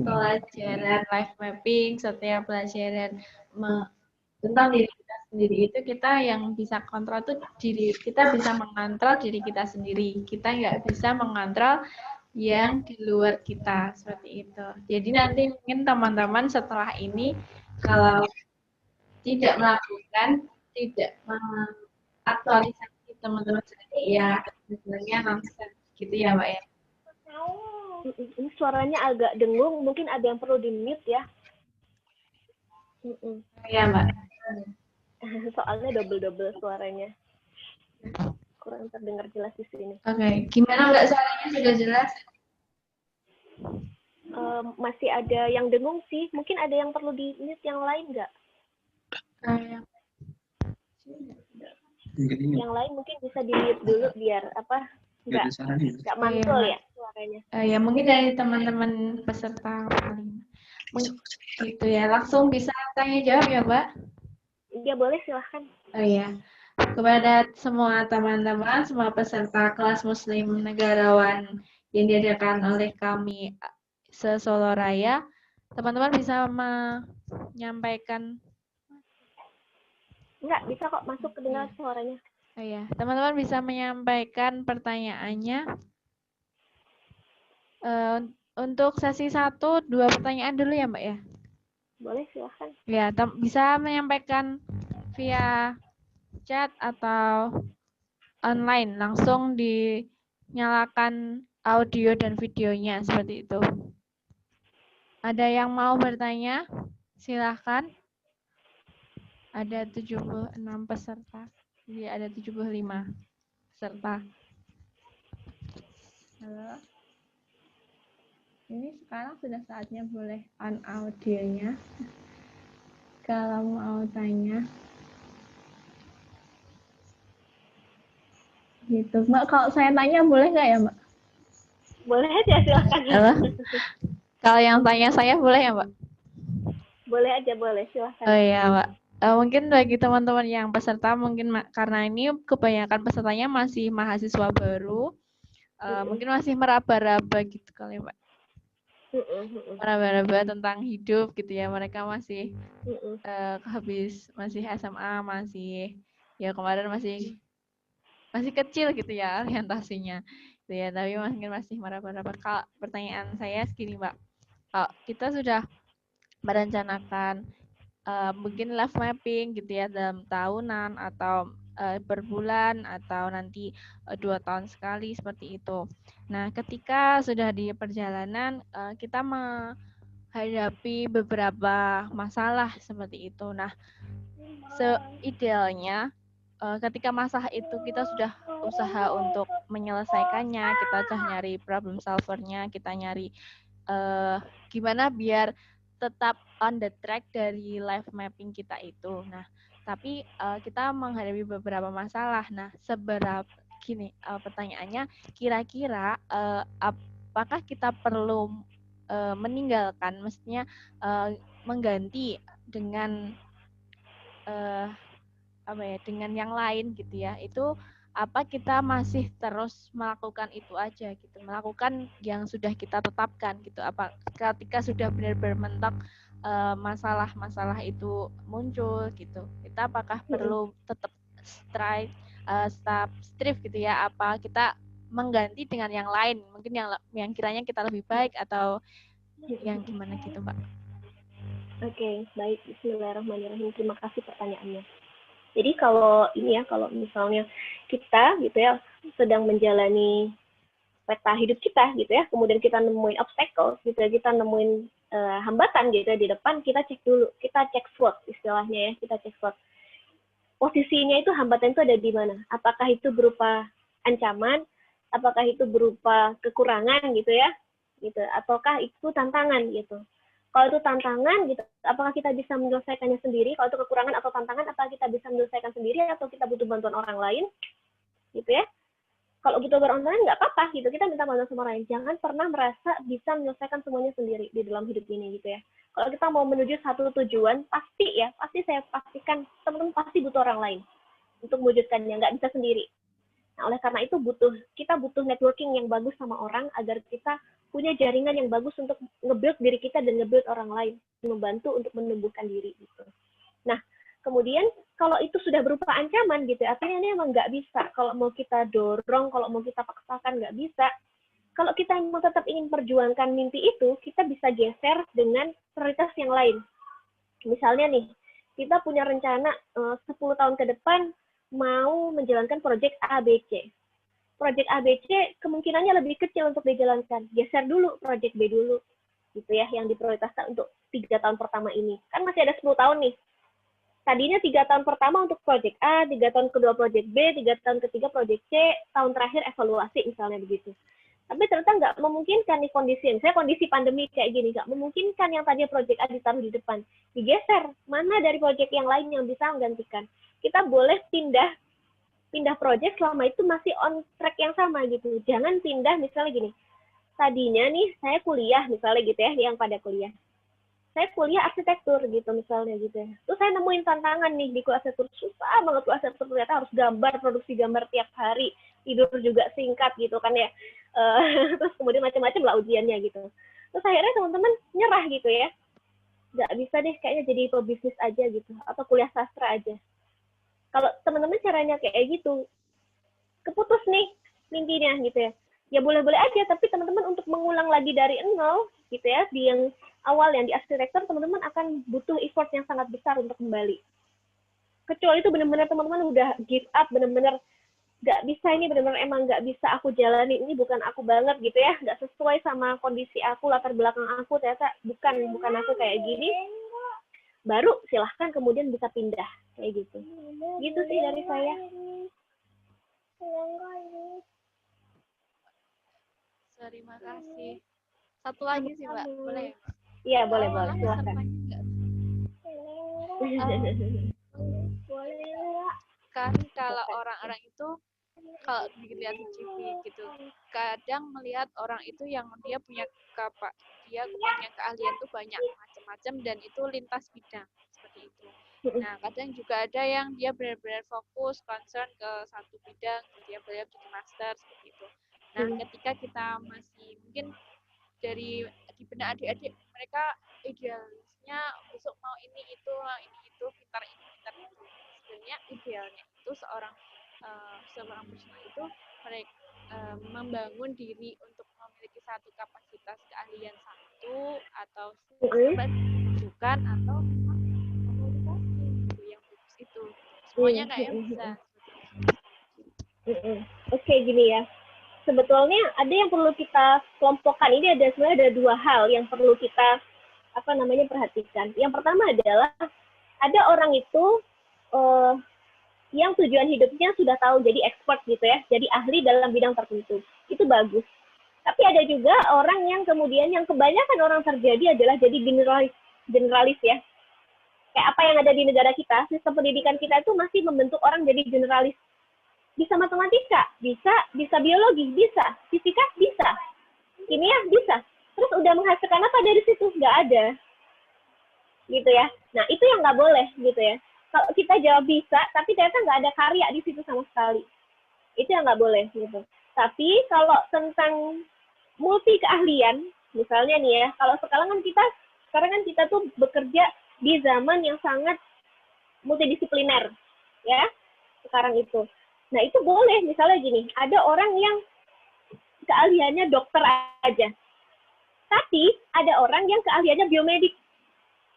pelajaran life mapping, setiap pelajaran tentang diri kita sendiri itu kita yang bisa kontrol tuh kita bisa mengontrol diri kita sendiri. Kita nggak bisa mengontrol yang di luar kita, seperti itu. Jadi nanti mungkin teman-teman setelah ini kalau tidak mengaktualisasi teman-teman sendiri ya sebenarnya langsung gitu ya Mbak ya. Ini suaranya agak dengung, mungkin ada yang perlu di-mute ya. Ya Mbak. Soalnya double-double suaranya. Kurang terdengar jelas di sini. Oke, gimana Mbak suaranya sudah jelas? Masih ada yang dengung sih. Mungkin ada yang perlu di-mute yang lain nggak? Yang lain mungkin bisa di-mute dulu biar nggak mantul ya suaranya. Ya mungkin dari teman-teman peserta paling gitu ya, langsung bisa tanya jawab ya Mbak? Iya boleh, silahkan. Oh iya, kepada semua teman-teman, semua peserta kelas Muslim Negarawan yang diadakan oleh kami se-Solo Raya, teman-teman bisa menyampaikan. Enggak, bisa kok masuk kedengar suaranya. Oh iya, teman-teman bisa menyampaikan pertanyaannya. Untuk sesi 1, 2 pertanyaan dulu ya Mbak ya? Boleh, silahkan. Ya, bisa menyampaikan via chat atau online, langsung dinyalakan audio dan videonya, seperti itu. Ada yang mau bertanya? Silahkan. Ada 76 peserta. Jadi ada 75 peserta. Halo. Ini sekarang sudah saatnya boleh on audionya. Kalau mau tanya. Gitu. Mbak, kalau saya tanya boleh nggak ya, Mbak? Boleh aja, silahkan. Halo? Kalau yang tanya saya boleh ya, Mbak? Boleh aja, boleh, silahkan. Oh iya, Mbak. Mungkin bagi teman-teman yang peserta, mungkin karena ini kebanyakan pesertanya masih mahasiswa baru, mungkin masih meraba-raba gitu kali, Mbak. Meraba-raba tentang hidup gitu ya. Mereka masih masih SMA, masih ya kemarin masih kecil gitu ya orientasinya. Gitu ya, tapi mungkin masih meraba-raba. Kalau pertanyaan saya segini, Mbak. Kalau kita sudah merencanakan mungkin life mapping gitu ya dalam tahunan atau per bulan atau nanti 2 tahun sekali seperti itu. Nah, ketika sudah di perjalanan kita menghadapi beberapa masalah seperti itu. Nah, seidealnya ketika masalah itu kita sudah usaha untuk menyelesaikannya, kita sudah nyari problem solvernya, kita nyari gimana biar tetap on the track dari life mapping kita itu. Nah, tapi kita menghadapi beberapa masalah. Nah, pertanyaannya, kira-kira apakah kita perlu meninggalkan, mestinya mengganti dengan dengan yang lain gitu ya? Itu apa kita masih terus melakukan itu aja gitu, melakukan yang sudah kita tetapkan gitu, apa ketika sudah benar-benar mentok masalah-masalah itu muncul gitu, kita apakah perlu tetap strict gitu ya, apa kita mengganti dengan yang lain, mungkin yang kiranya kita lebih baik atau yang gimana gitu, Mbak? Oke, baik. Bismillahirrahmanirrahim. Terima kasih pertanyaannya. Jadi kalau misalnya kita gitu ya sedang menjalani peta hidup kita gitu ya, kemudian kita nemuin obstacle gitu ya, kita nemuin hambatan gitu ya di depan, kita cek dulu, kita cek SWOT istilahnya ya, kita cek SWOT. Posisinya itu hambatan itu ada di mana? Apakah itu berupa ancaman, apakah itu berupa kekurangan gitu ya, gitu, ataukah itu tantangan gitu. Kalau itu tantangan gitu, apakah kita bisa menyelesaikannya sendiri? Kalau itu kekurangan atau tantangan, apakah kita bisa menyelesaikan sendiri atau kita butuh bantuan orang lain? Gitu ya. Kalau butuh bantuan orang lain nggak apa-apa gitu, kita minta bantuan sama orang lain. Jangan pernah merasa bisa menyelesaikan semuanya sendiri di dalam hidup ini gitu ya. Kalau kita mau menuju satu tujuan, pasti saya pastikan teman-teman pasti butuh orang lain untuk mewujudkannya, nggak bisa sendiri. Nah, oleh karena itu kita butuh networking yang bagus sama orang agar kita punya jaringan yang bagus untuk nge-build diri kita dan nge-build orang lain, membantu untuk menumbuhkan diri gitu. Nah, kemudian kalau itu sudah berupa ancaman gitu, artinya ini emang nggak bisa. Kalau mau kita dorong, kalau mau kita paksakan nggak bisa. Kalau kita mau tetap ingin perjuangkan mimpi itu, kita bisa geser dengan prioritas yang lain. Misalnya nih, kita punya rencana 10 tahun ke depan mau menjalankan proyek ABC. Proyek ABC kemungkinannya lebih kecil untuk dijalankan. Geser dulu proyek B dulu, gitu ya, yang diprioritaskan untuk 3 tahun pertama ini. Kan masih ada 10 tahun nih. Tadinya 3 tahun pertama untuk proyek A, 3 tahun kedua proyek B, 3 tahun ketiga proyek C, tahun terakhir evaluasi misalnya begitu. Tapi ternyata nggak memungkinkan nih kondisi pandemi kayak gini, nggak memungkinkan yang tadinya proyek A ditaruh di depan. Digeser, mana dari proyek yang lain yang bisa menggantikan. Kita boleh pindah proyek selama itu masih on track yang sama gitu. Jangan pindah misalnya gini. Tadinya nih saya kuliah misalnya gitu ya, yang pada kuliah. Saya kuliah arsitektur gitu misalnya gitu ya. Terus saya nemuin tantangan nih di kuliah arsitektur, susah banget kuliah arsitektur, ternyata harus produksi gambar tiap hari, tidur juga singkat gitu kan ya. Terus kemudian macam-macam lah ujiannya gitu. Terus akhirnya teman-teman nyerah gitu ya. Nggak bisa deh kayaknya jadi pebisnis aja gitu, atau kuliah sastra aja. Kalau teman-teman caranya kayak gitu, keputus nih mimpinya gitu ya. Ya boleh-boleh aja, tapi teman-teman untuk mengulang lagi dari nol gitu ya, di yang awal yang di arsitektur, teman-teman akan butuh effort yang sangat besar untuk kembali. Kecuali itu benar-benar teman-teman udah give up, benar-benar nggak bisa, ini benar-benar emang nggak bisa aku jalani, ini bukan aku banget gitu ya, nggak sesuai sama kondisi aku, latar belakang aku, ternyata bukan aku kayak gini, baru silahkan kemudian bisa pindah kayak gitu. Gitu sih dari saya. Terima kasih. Satu lagi sih, Mbak, boleh? Iya, boleh, silahkan. Kan kalau orang-orang itu kalau dilihat di CV gitu, kadang melihat orang itu yang dia punya keahlian tuh banyak macam-macam dan itu lintas bidang seperti itu. Nah, kadang juga ada yang dia benar-benar fokus, concern ke satu bidang, dia belajar jadi master seperti itu. Nah, ketika kita masih mungkin dari di benak adik-adik, mereka idealisnya besok mau ini itu, pintar ini, pintar itu. Sebenarnya idealnya itu seorang personal itu mereka membangun diri untuk memiliki satu kapasitas keahlian satu atau bukan atau komunikasi gitu yang bagus itu semuanya kayak bisa. Oke, gini ya. Sebetulnya ada yang perlu kita kelompokkan. Ini sebenarnya ada dua hal yang perlu kita perhatikan. Yang pertama adalah ada orang itu yang tujuan hidupnya sudah tahu jadi expert gitu ya, jadi ahli dalam bidang tertentu. Itu bagus. Tapi ada juga orang yang kemudian yang kebanyakan orang terjadi adalah jadi generalis ya. Kayak apa yang ada di negara kita, sistem pendidikan kita itu masih membentuk orang jadi generalis. Bisa matematika, bisa biologi, bisa fisika, bisa kimia, bisa. Terus udah menghasilkan apa dari situ? Nggak ada, gitu ya. Nah itu yang nggak boleh, gitu ya. Kalau kita jawab bisa, tapi ternyata nggak ada karya di situ sama sekali, itu yang nggak boleh, gitu. Tapi kalau tentang multi keahlian, misalnya nih ya, kalau sekarang kan kita tuh bekerja di zaman yang sangat multidisipliner, ya, sekarang itu. Nah, itu boleh, misalnya gini, ada orang yang keahliannya dokter aja. Tapi ada orang yang keahliannya biomedik.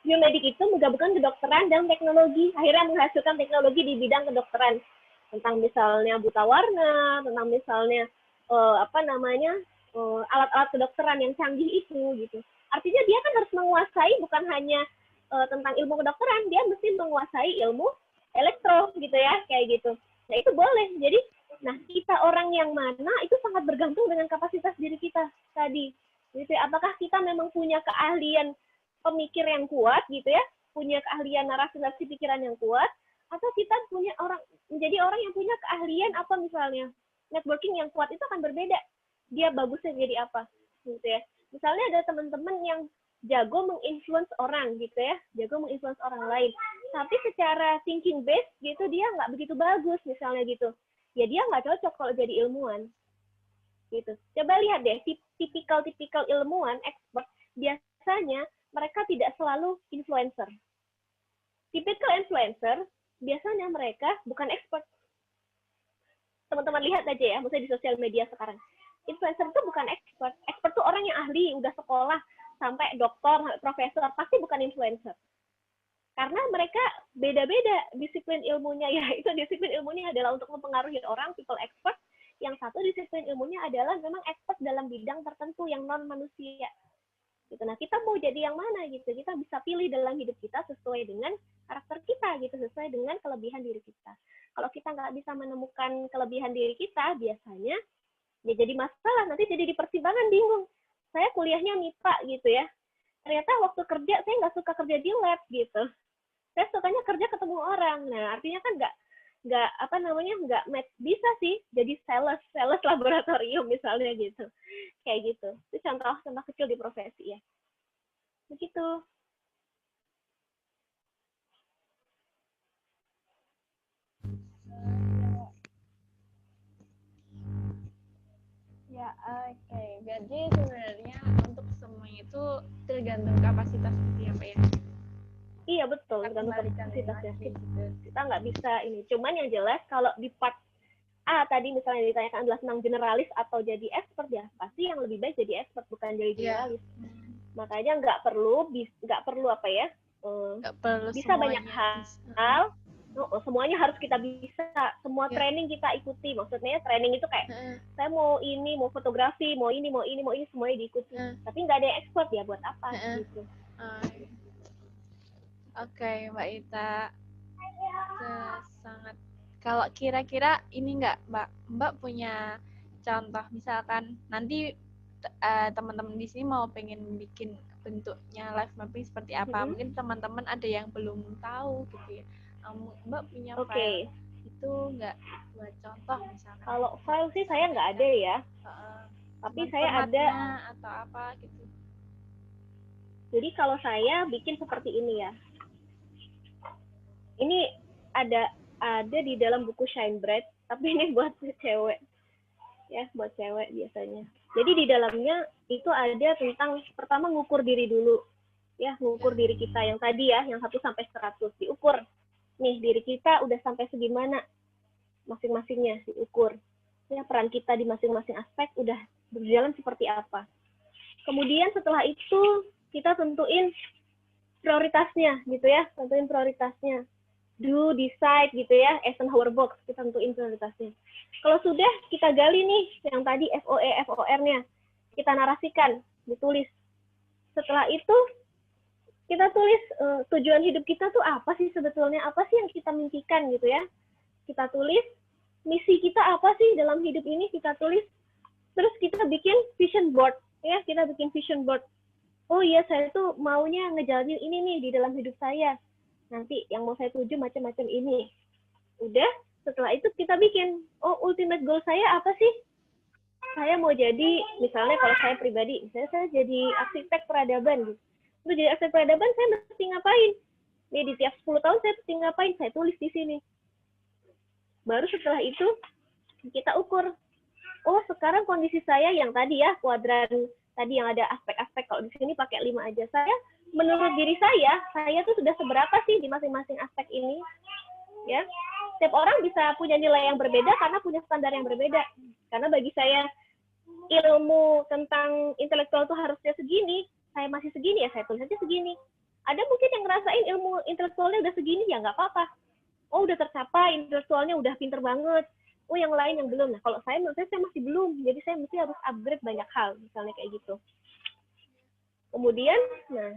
Biomedik itu menggabungkan kedokteran dan teknologi, akhirnya menghasilkan teknologi di bidang kedokteran. Tentang misalnya buta warna, tentang misalnya alat-alat kedokteran yang canggih itu, gitu. Artinya dia kan harus menguasai bukan hanya tentang ilmu kedokteran, dia mesti menguasai ilmu elektro, gitu ya, kayak gitu. Nah, itu boleh. Jadi, kita orang yang mana itu sangat bergantung dengan kapasitas diri kita tadi. Gitu ya. Apakah kita memang punya keahlian pemikir yang kuat gitu ya, punya keahlian narasi pikiran yang kuat, atau kita menjadi orang yang punya keahlian apa misalnya networking yang kuat, itu akan berbeda. Dia bagusnya jadi apa, gitu ya. Misalnya ada teman-teman yang jago menginfluence orang gitu ya, jago menginfluence orang lain. Tapi secara thinking base gitu dia nggak begitu bagus misalnya gitu. Ya dia nggak cocok kalau jadi ilmuwan. Gitu. Coba lihat deh, tipikal ilmuwan, expert, biasanya mereka tidak selalu influencer. Tipikal influencer, biasanya mereka bukan expert. Teman-teman lihat aja ya, maksudnya di sosial media sekarang. Influencer itu bukan expert. Expert itu orang yang ahli, udah sekolah, sampai doktor, profesor, pasti bukan influencer. Karena mereka beda-beda disiplin ilmunya. Ya, itu disiplin ilmunya adalah untuk mempengaruhi orang, people expert. Yang satu disiplin ilmunya adalah memang expert dalam bidang tertentu yang non-manusia. Gitu. Nah, kita mau jadi yang mana gitu? Kita bisa pilih dalam hidup kita sesuai dengan karakter kita, gitu, sesuai dengan kelebihan diri kita. Kalau kita nggak bisa menemukan kelebihan diri kita, biasanya ya jadi masalah, nanti jadi di persimpangan bingung. Saya kuliahnya MIPA gitu ya. Ternyata waktu kerja saya nggak suka kerja di lab gitu. Saya sukanya kerja ketemu orang. Nah, artinya kan nggak match. Bisa sih jadi sales laboratorium misalnya gitu. Kayak gitu. Itu contoh kecil di profesi ya. Begitu. Ya, oke. Jadi sebenarnya untuk semuanya itu tergantung kapasitas gitu ya, Pak ya? Iya, betul. Tergantung kapasitasnya. Kita nggak bisa ini. Cuman yang jelas kalau di part A tadi misalnya ditanyakan adalah tentang generalis atau jadi expert, ya pasti yang lebih baik jadi expert, bukan jadi generalis. Makanya nggak perlu apa ya? Bisa banyak hal. Semuanya harus kita bisa, semua training kita ikuti. Maksudnya training itu kayak saya mau fotografi, mau ini semuanya diikuti. Tapi nggak ada yang expert, ya buat apa gitu. Oke, Mbak Ita. Sangat. Kalau kira-kira ini nggak, Mbak punya contoh, misalkan nanti teman-teman di sini mau pengen bikin bentuknya live mapping seperti apa? Mungkin teman-teman ada yang belum tahu gitu ya. Mbak punya file itu itu nggak buat contoh misalnya? Kalau file sih saya nggak ada ya, tapi Cuman saya ada. formatnya atau apa gitu. Jadi kalau saya bikin seperti ini ya. Ini ada di dalam buku Shine Bright, tapi ini buat cewek. Ya, buat cewek biasanya. Jadi di dalamnya itu ada tentang pertama ngukur diri dulu. Ya, ngukur diri kita yang tadi ya, yang 1 sampai 100 diukur. Nih, diri kita udah sampai segimana masing-masingnya diukur. Ya, peran kita di masing-masing aspek udah berjalan seperti apa. Kemudian setelah itu kita tentuin prioritasnya gitu ya, tentuin prioritasnya. Do, decide gitu ya, Eisenhower box, kita tentuin prioritasnya. Kalau sudah kita gali nih yang tadi FOE, FOR-nya, kita narasikan, ditulis. Setelah itu kita tulis tujuan hidup kita tuh apa sih sebetulnya, apa sih yang kita mimpikan gitu ya. Kita tulis, misi kita apa sih dalam hidup ini, kita tulis. Terus kita bikin vision board, ya kita bikin vision board. Oh iya, saya tuh maunya ngejalanin ini nih di dalam hidup saya. Nanti yang mau saya tuju macam-macam ini. Udah, setelah itu kita bikin, oh ultimate goal saya apa sih? Saya mau jadi, misalnya kalau saya pribadi, misalnya saya jadi arsitek peradaban. Gitu. Untuk jadi arsitek peradaban saya mesti ngapain? Nih di tiap 10 tahun saya mesti ngapain? Saya tulis di sini. Baru setelah itu kita ukur. Oh sekarang kondisi saya yang tadi ya, kuadran tadi yang ada aspek-aspek, kalau di sini pakai 5 aja. Saya menurut diri saya tuh sudah seberapa sih di masing-masing aspek ini? Ya, setiap orang bisa punya nilai yang berbeda karena punya standar yang berbeda. Karena bagi saya ilmu tentang intelektual itu harusnya segini, saya masih segini ya saya tulis aja segini. Ada mungkin yang ngerasain ilmu intelektualnya udah segini ya nggak apa-apa. Oh udah tercapai, intelektualnya udah pinter banget. Oh yang lain yang belum. Nah kalau saya menurut saya masih belum, jadi saya mesti harus upgrade banyak hal, misalnya kayak gitu. Kemudian, nah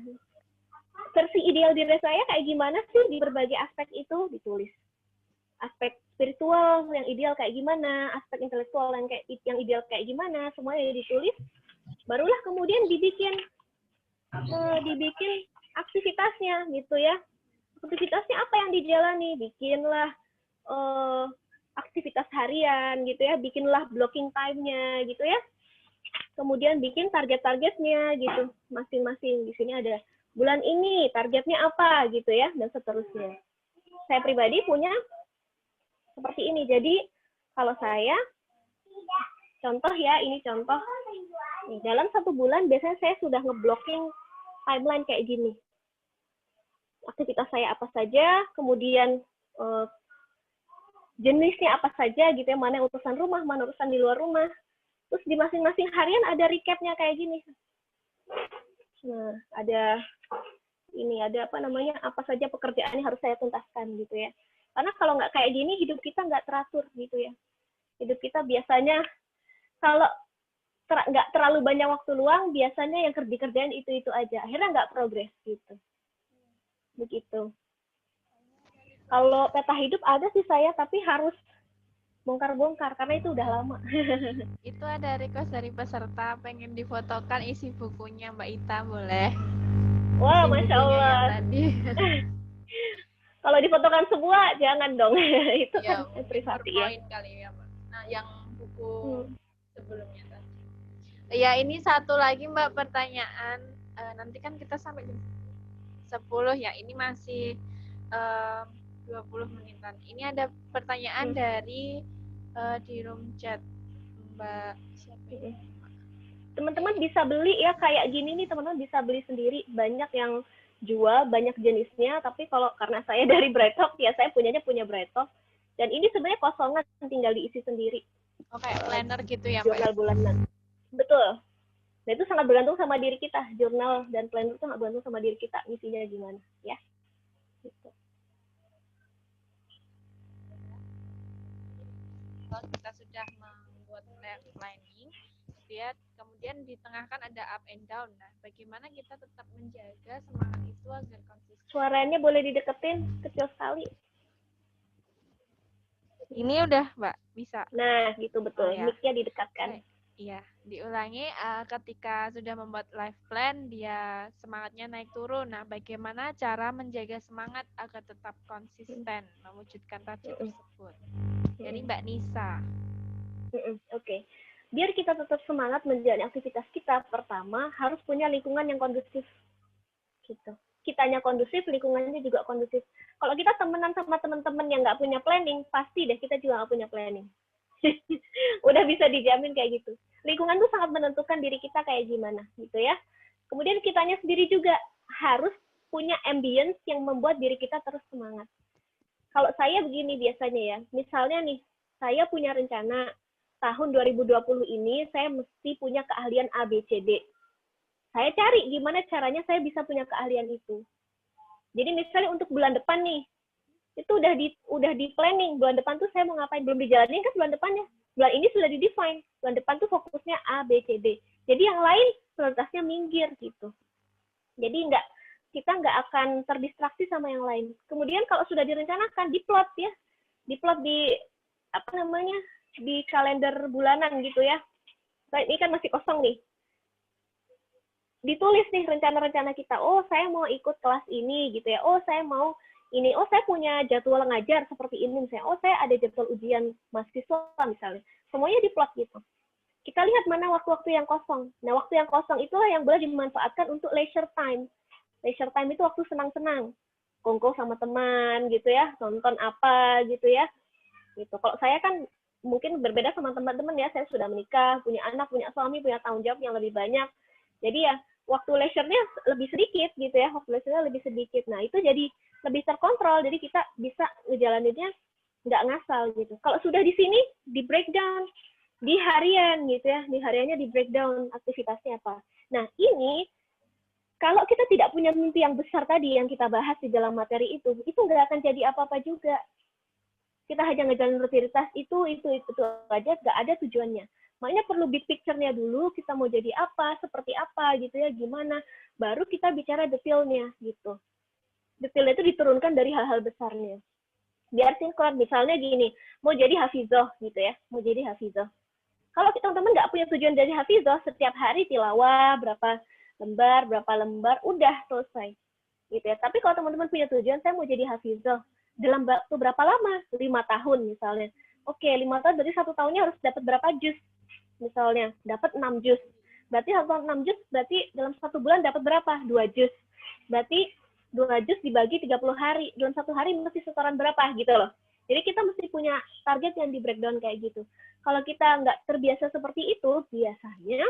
versi ideal diri saya kayak gimana sih di berbagai aspek itu ditulis. Aspek spiritual yang ideal kayak gimana, aspek intelektual yang ideal kayak gimana, semuanya ditulis. Barulah kemudian dibikin aktivitasnya gitu ya. Aktivitasnya apa yang dijalani? Bikinlah aktivitas harian gitu ya, bikinlah blocking time-nya gitu ya. Kemudian bikin target-targetnya gitu, masing-masing. Di sini ada bulan ini targetnya apa gitu ya, dan seterusnya. Saya pribadi punya seperti ini. Jadi kalau saya, contoh ya, ini contoh. Nih, dalam 1 bulan biasanya saya sudah ngeblocking timeline kayak gini. Aktivitas saya apa saja, kemudian jenisnya apa saja gitu ya, mana urusan rumah, mana urusan di luar rumah. Terus di masing-masing harian ada recap-nya kayak gini. Nah, ada apa namanya, apa saja pekerjaan yang harus saya tuntaskan gitu ya. Karena kalau nggak kayak gini, hidup kita nggak teratur gitu ya. Hidup kita biasanya, kalau nggak terlalu banyak waktu luang, biasanya yang dikerjain itu-itu aja. Akhirnya nggak progres gitu. Begitu. Kalau peta hidup ada sih saya, tapi harus bongkar-bongkar karena itu udah lama. Itu ada request dari peserta pengen difotokan isi bukunya Mbak Ita, boleh? Wah, Isi Masya bukunya Allah. yang tadi. Kalau difotokan semua, jangan dong. Itu Ya, kan privasi ya. PowerPoint kali ya, Mbak. Nah, yang buku sebelumnya tadi. Ya, ini satu lagi Mbak pertanyaan. Nanti kan kita sampai jam 10 ya. Ini masih 20 menitan. Ini ada pertanyaan dari di room chat Mbak siapa ya? Teman-teman bisa beli ya kayak gini nih, teman-teman bisa beli sendiri. Banyak yang jual, banyak jenisnya. Tapi kalau karena saya dari Brightalk ya saya punya Brightalk. Dan ini sebenarnya kosongan, tinggal diisi sendiri. Oh, kayak planner gitu ya, Mbak? Jurnal bulanan. Betul. Nah itu sangat bergantung sama diri kita. Jurnal dan planner itu sangat bergantung sama diri kita. Isinya gimana ya. Gitu. Kalau kita sudah membuat planning, kemudian di tengah kan ada up and down. Nah, bagaimana kita tetap menjaga semangat itu agar konsisten? Suaranya boleh dideketin, kecil sekali. Ini udah, Mbak, bisa. Nah, gitu betul. Oh, ya. Mic-nya didekatkan. Iya, diulangi ketika sudah membuat life plan, dia semangatnya naik turun. Nah, bagaimana cara menjaga semangat agar tetap konsisten mewujudkan target tersebut? Dari Mbak Nisa. Oke. Biar kita tetap semangat menjalani aktivitas kita, pertama harus punya lingkungan yang kondusif. Gitu. Kitanya kondusif, lingkungannya juga kondusif. Kalau kita temenan sama teman-teman yang nggak punya planning, pasti deh kita juga nggak punya planning. Udah bisa dijamin kayak gitu. Lingkungan tuh sangat menentukan diri kita kayak gimana, gitu ya. Kemudian kitanya sendiri juga harus punya ambience yang membuat diri kita terus semangat. Kalau saya begini biasanya ya, misalnya nih, saya punya rencana tahun 2020 ini saya mesti punya keahlian A, B, C, D. Saya cari gimana caranya saya bisa punya keahlian itu. Jadi misalnya untuk bulan depan nih, itu udah di planning, bulan depan tuh saya mau ngapain, belum dijalanin kan bulan depannya. Bulan ini sudah di-define, bulan depan tuh fokusnya A, B, C, D. Jadi yang lain prioritasnya minggir gitu. Jadi kita nggak akan terdistraksi sama yang lain. Kemudian kalau sudah direncanakan, diplot ya. Diplot di di kalender bulanan gitu ya. Nah, ini kan masih kosong nih. Ditulis nih rencana-rencana kita. Oh, saya mau ikut kelas ini gitu ya. Oh, saya mau ini. Oh, saya punya jadwal ngajar seperti ini misalnya. Oh, saya ada jadwal ujian mahasiswa misalnya. Semuanya diplot gitu. Kita lihat mana waktu-waktu yang kosong. Nah, waktu yang kosong itulah yang boleh dimanfaatkan untuk leisure time. Leisure time itu waktu senang-senang. Kongko sama teman gitu ya, nonton apa gitu ya. Gitu. Kalau saya kan mungkin berbeda sama teman-teman ya, saya sudah menikah, punya anak, punya suami, punya tanggung jawab yang lebih banyak. Jadi ya, waktu leisure-nya lebih sedikit gitu ya, waktu leisure-nya lebih sedikit. Nah, itu jadi lebih terkontrol, jadi kita bisa ngejalaninnya nggak ngasal gitu. Kalau sudah di sini, di breakdown, di harian gitu ya, di hariannya di breakdown aktivitasnya apa. Nah, ini kalau kita tidak punya mimpi yang besar tadi yang kita bahas di dalam materi itu nggak akan jadi apa-apa juga. Kita hanya ngejalanin rutinitas itu aja, nggak ada tujuannya. Makanya perlu big picture-nya dulu, kita mau jadi apa, seperti apa gitu ya, gimana. Baru kita bicara detailnya gitu. Detailnya itu diturunkan dari hal-hal besarnya. Biar sinkron, misalnya gini, mau jadi hafizah gitu ya, mau jadi hafizah. Kalau teman-teman nggak punya tujuan dari hafizah, setiap hari tilawah, berapa lembar, udah selesai. Gitu ya. Tapi kalau teman-teman punya tujuan, saya mau jadi hafizah, dalam waktu berapa lama? 5 tahun misalnya. Oke, 5 tahun berarti 1 tahunnya harus dapat berapa juz? Misalnya, dapat 6 juz. Berarti 6 juz, berarti dalam 1 bulan dapat berapa? 2 juz. Berarti 2 juz dibagi 30 hari. Dalam 1 hari mesti setoran berapa? Gitu loh. Jadi kita mesti punya target yang di breakdown kayak gitu. Kalau kita nggak terbiasa seperti itu, biasanya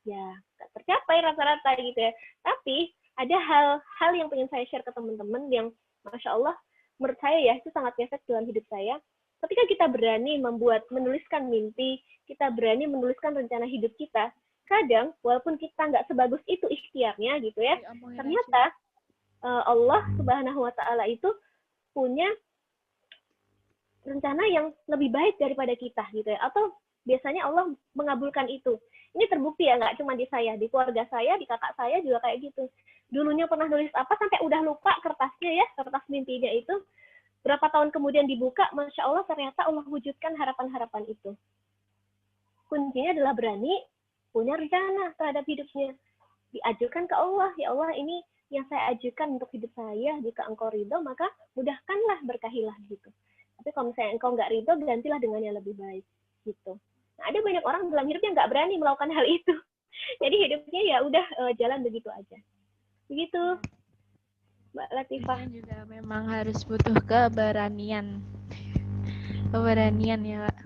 ya nggak tercapai rata-rata gitu ya. Tapi ada hal-hal yang pengen saya share ke teman-teman yang Masya Allah, menurut saya ya, itu sangat efek dalam hidup saya. Ketika kita berani menuliskan mimpi, kita berani menuliskan rencana hidup kita, kadang walaupun kita nggak sebagus itu ikhtiarnya gitu ya, ternyata Allah Subhanahu wa Ta'ala itu punya rencana yang lebih baik daripada kita gitu ya. Atau biasanya Allah mengabulkan itu. Ini terbukti ya, nggak cuma di saya, di keluarga saya, di kakak saya juga kayak gitu. Dulunya pernah nulis apa sampai udah lupa kertasnya ya, kertas mimpinya itu. Berapa tahun kemudian dibuka, Masya Allah ternyata Allah wujudkan harapan-harapan itu. Kuncinya adalah berani punya rencana terhadap hidupnya. Diajukan ke Allah, ya Allah ini yang saya ajukan untuk hidup saya, jika engkau ridho maka mudahkanlah, berkahilah gitu. Tapi kalau misalnya engkau nggak ridho, gantilah dengan yang lebih baik gitu. Nah, ada banyak orang dalam hidupnya nggak berani melakukan hal itu. Jadi hidupnya ya udah jalan begitu aja. Begitu, Mbak Latifah. Juga memang harus butuh keberanian. Keberanian ya, Kak.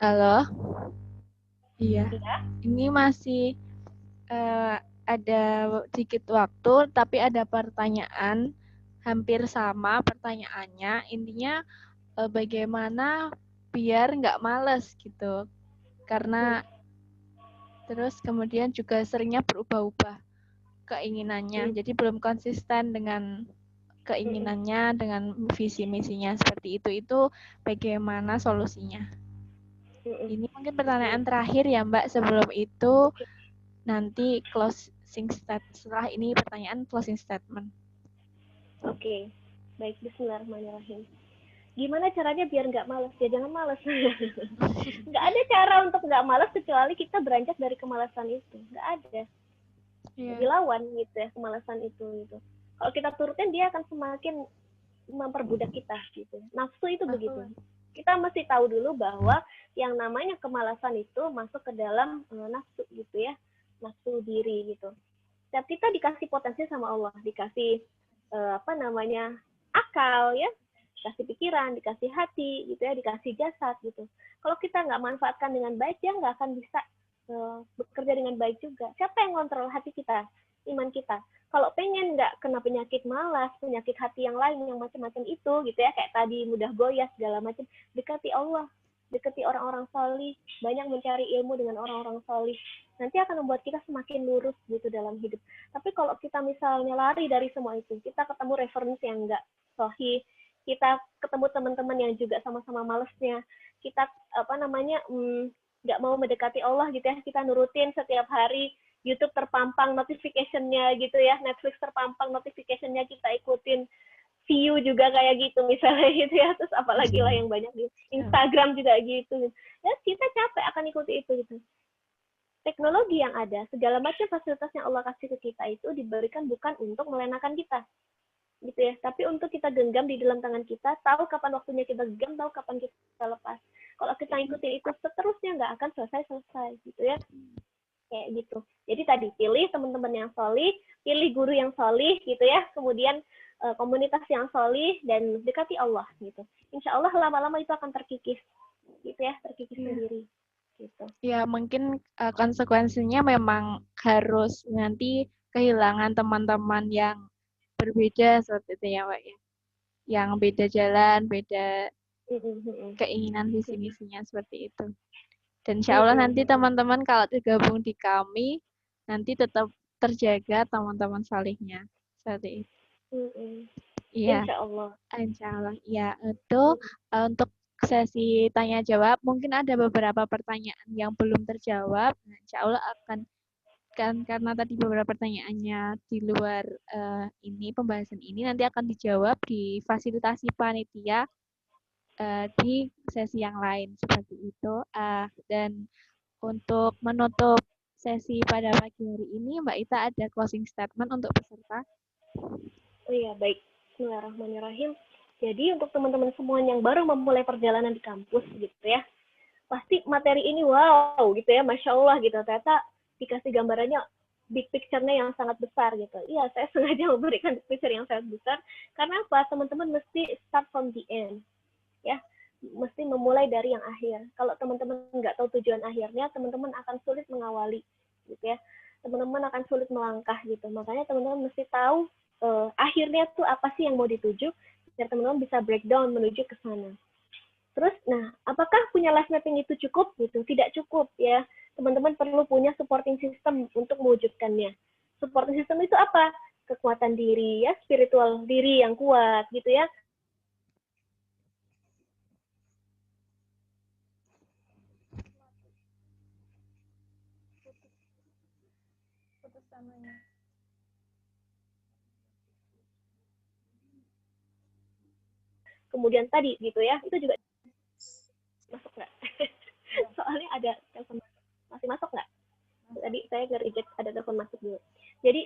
Halo? Iya. Ini masih ada sedikit waktu, tapi ada pertanyaan hampir sama pertanyaannya. Intinya bagaimana biar nggak males gitu. Karena terus kemudian juga seringnya berubah-ubah keinginannya. Jadi belum konsisten dengan keinginannya, dengan visi misinya seperti itu. Itu bagaimana solusinya? Ini mungkin pertanyaan terakhir ya Mbak. Sebelum itu nanti closing statement. Setelah ini pertanyaan closing statement. Oke, baik, bismillahirrahmanirrahim. Gimana caranya biar nggak malas? Ya jangan malas. Nggak ada cara untuk nggak malas kecuali kita beranjak dari kemalasan itu. Nggak ada. Dilawan gitu ya kemalasan itu gitu. Kalau kita turutin dia akan semakin memperbudak kita gitu. Nafsu itu begitu. Kita mesti tahu dulu bahwa yang namanya kemalasan itu masuk ke dalam nafsu gitu ya. Nafsu diri gitu. Setiap kita dikasih potensi sama Allah, dikasih akal ya, dikasih pikiran, dikasih hati gitu ya, dikasih jasad gitu. Kalau kita nggak manfaatkan dengan baik, dia nggak akan bisa bekerja dengan baik juga. Siapa yang kontrol hati kita, iman kita? Kalau pengen nggak kena penyakit malas, penyakit hati yang lain, yang macam-macam itu gitu ya, kayak tadi mudah goyah segala macam, dekati Allah, dekati orang-orang salih, banyak mencari ilmu dengan orang-orang salih. Nanti akan membuat kita semakin lurus gitu dalam hidup. Tapi kalau kita misalnya lari dari semua itu, kita ketemu referensi yang nggak sahih, kita ketemu teman-teman yang juga sama-sama malesnya, kita nggak mau mendekati Allah gitu ya, kita nurutin setiap hari YouTube terpampang notification-nya gitu ya, Netflix terpampang notification-nya, kita ikutin, view juga kayak gitu misalnya gitu ya, terus apalagi lah yang banyak di Instagram juga gitu. Ya kita capek akan ikuti itu gitu. Teknologi yang ada, segala macam fasilitas yang Allah kasih ke kita itu diberikan bukan untuk melenakan kita, gitu ya, tapi untuk kita genggam di dalam tangan kita, tahu kapan waktunya kita genggam, tahu kapan kita lepas. Kalau kita ikutin itu seterusnya nggak akan selesai gitu ya, kayak gitu. Jadi tadi pilih teman-teman yang solih, pilih guru yang solih gitu ya, kemudian komunitas yang solih, dan dekati Allah gitu. Insya Allah lama-lama itu akan terkikis gitu ya, terkikis sendiri gitu. Ya mungkin konsekuensinya memang harus nanti kehilangan teman-teman yang berbeda seperti itu ya Mbak ya, yang beda jalan, beda keinginan visi misinya seperti itu. Dan insya Allah nanti teman-teman kalau tergabung di kami nanti tetap terjaga teman-teman salihnya seperti itu. Iya. Insya Allah. Insya Allah. Ya itu untuk sesi tanya jawab mungkin ada beberapa pertanyaan yang belum terjawab. Nah, insya Allah akan karena tadi beberapa pertanyaannya di luar ini pembahasan ini nanti akan dijawab di fasilitasi panitia di sesi yang lain seperti itu. Dan untuk menutup sesi pada pagi hari ini Mbak Ita ada closing statement untuk peserta. Oh iya baik. Bismillahirrahmanirrahim. Jadi untuk teman-teman semua yang baru memulai perjalanan di kampus gitu ya, pasti materi ini wow gitu ya, Masya Allah gitu, ternyata dikasih gambarannya big picture-nya yang sangat besar gitu. Iya, saya sengaja memberikan big picture yang sangat besar, karena apa? Teman-teman mesti start from the end ya, mesti memulai dari yang akhir. Kalau teman-teman nggak tahu tujuan akhirnya, teman-teman akan sulit mengawali gitu ya, teman-teman akan sulit melangkah gitu. Makanya teman-teman mesti tahu akhirnya tuh apa sih yang mau dituju, biar teman-teman bisa breakdown menuju ke sana. Terus, nah, apakah punya life mapping itu cukup gitu? Tidak cukup ya. Teman-teman perlu punya supporting system untuk mewujudkannya. Supporting system itu apa? Kekuatan diri ya, spiritual diri yang kuat gitu ya. Kemudian tadi gitu ya, itu juga masuk nggak? Soalnya ada telepon masih masuk nggak? Tadi saya nge-reject ada telepon masuk dulu. Jadi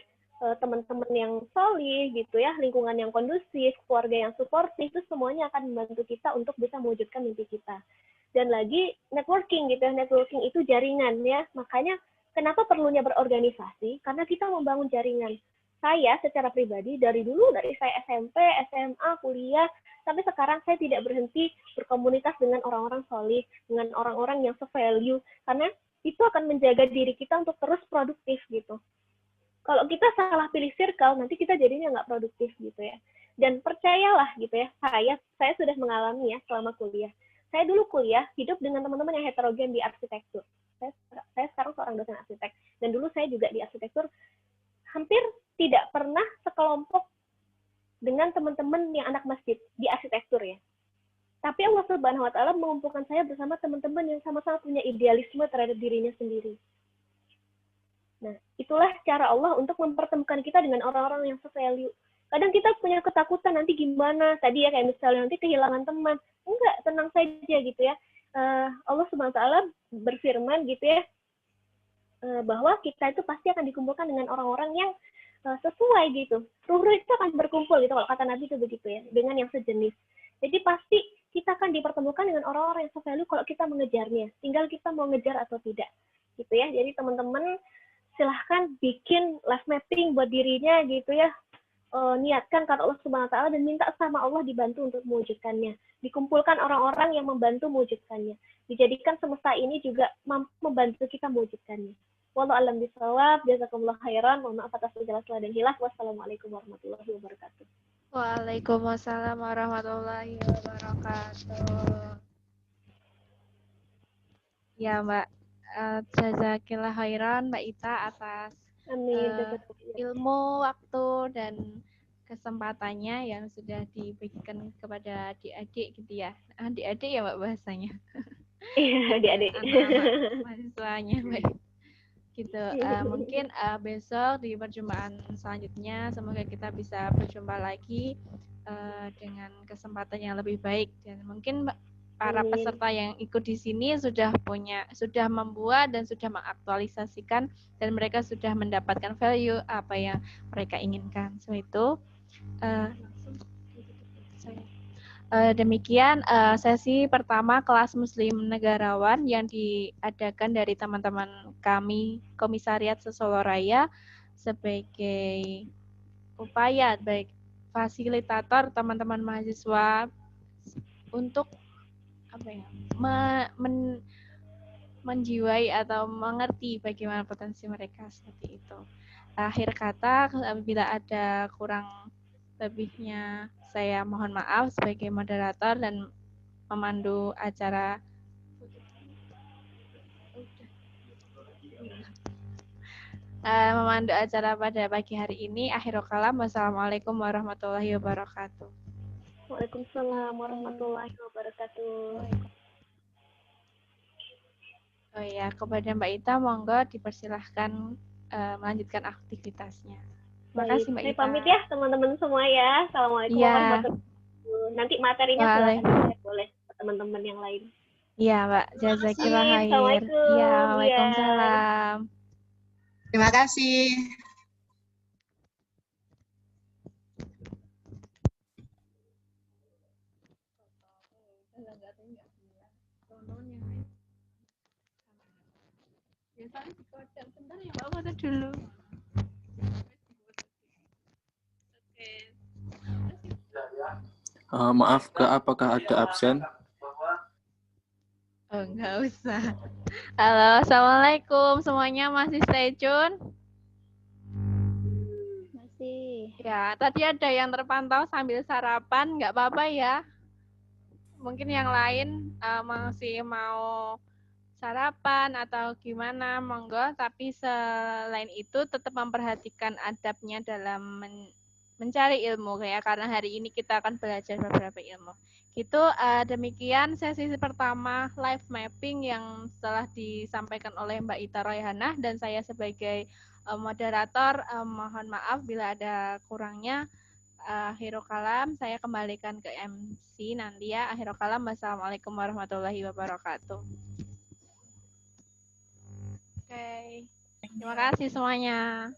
teman-teman yang solid gitu ya, lingkungan yang kondusif, keluarga yang suportif, itu semuanya akan membantu kita untuk bisa mewujudkan mimpi kita. Dan lagi networking gitu ya, networking itu jaringan ya. Makanya kenapa perlunya berorganisasi? Karena kita membangun jaringan. Saya secara pribadi dari dulu, dari saya SMP, SMA, kuliah, sampai sekarang saya tidak berhenti berkomunitas dengan orang-orang solih, dengan orang-orang yang se-value, karena itu akan menjaga diri kita untuk terus produktif gitu. Kalau kita salah pilih circle, nanti kita jadinya nggak produktif gitu ya. Dan percayalah gitu ya, saya sudah mengalami ya selama kuliah. Saya dulu kuliah hidup dengan teman-teman yang heterogen di arsitektur. Saya sekarang seorang dosen arsitek, dan dulu saya juga di arsitektur hampir tidak pernah sekelompok dengan teman-teman yang anak masjid di arsitektur ya. Tapi Allah Subhanahu wa Ta'ala mengumpulkan saya bersama teman-teman yang sama-sama punya idealisme terhadap dirinya sendiri. Nah, itulah cara Allah untuk mempertemukan kita dengan orang-orang yang se-value, Kadang kita punya ketakutan nanti gimana, tadi ya kayak misalnya nanti kehilangan teman. Enggak, tenang saja gitu ya. Allah Subhanahu wa taala berfirman gitu ya, bahwa kita itu pasti akan dikumpulkan dengan orang-orang yang sesuai gitu. Ruh itu akan berkumpul gitu, kalau kata Nabi itu begitu ya, dengan yang sejenis. Jadi pasti kita akan dipertemukan dengan orang-orang yang sevalue kalau kita mengejarnya. Tinggal kita mau ngejar atau tidak. Gitu ya. Jadi teman-teman silahkan bikin life mapping buat dirinya gitu ya. Niatkan kata Allah Subhanahu wa taala dan minta sama Allah dibantu untuk mewujudkannya. Dikumpulkan orang-orang yang membantu mewujudkannya. Dijadikan semesta ini juga mampu membantu kita mewujudkannya. Wallahu a'lam bishawab. Jazakumullah khairan. Mohon maaf atas segala salah dan hilaf. Wassalamualaikum warahmatullahi wabarakatuh. Waalaikumsalam warahmatullahi wabarakatuh. Ya Mbak, jazakillah khairan Mbak Ita atas Amin. ilmu, waktu, dan kesempatannya yang sudah diberikan kepada adik-adik gitu ya. Adik-adik ya Mbak bahasanya. Iya, adik-adik. Anak-anak mahasiswanya baik. Gitu. Mungkin besok di perjumpaan selanjutnya semoga kita bisa berjumpa lagi dengan kesempatan yang lebih baik, dan mungkin para peserta yang ikut di sini sudah membuat dan sudah mengaktualisasikan, dan mereka sudah mendapatkan value apa yang mereka inginkan. So itu demikian sesi pertama kelas Muslim Negarawan yang diadakan dari teman-teman kami Komisariat Sesolo Raya sebagai upaya baik fasilitator teman-teman mahasiswa untuk menjiwai atau mengerti bagaimana potensi mereka seperti itu. Akhir kata, apabila ada kurang lebihnya saya mohon maaf sebagai moderator dan memandu acara pada pagi hari ini. Akhirul kalam, wassalamualaikum warahmatullahi wabarakatuh. Waalaikumsalam warahmatullahi wabarakatuh. Oh ya, kepada Mbak Ita monggo dipersilahkan melanjutkan aktivitasnya. Terima kasih Mbak Saya Ita. pamit ya teman-teman semua ya. Assalamualaikum warahmatullahi wabarakatuh. Nanti materinya silakan boleh teman-teman yang lain. Iya Mbak, jazakillah khair. Iya, waalaikumsalam. Terima kasih. Bentar ya Mbak, foto dulu. Maaf Kak, apakah ada absen? Oh, enggak usah. Halo, assalamualaikum semuanya, masih stay tune? Masih. Ya, tadi ada yang terpantau sambil sarapan, nggak apa-apa ya. Mungkin yang lain masih mau sarapan atau gimana, monggo. Tapi selain itu tetap memperhatikan adabnya dalam mencari ilmu ya, karena hari ini kita akan belajar beberapa ilmu. Gitu, demikian sesi pertama live mapping yang telah disampaikan oleh Mbak Ita Royhanah, dan saya sebagai moderator mohon maaf bila ada kurangnya. Akhirul kalam, saya kembalikan ke MC nanti ya. Akhirul kalam, wassalamualaikum warahmatullahi wabarakatuh. Oke, terima kasih semuanya.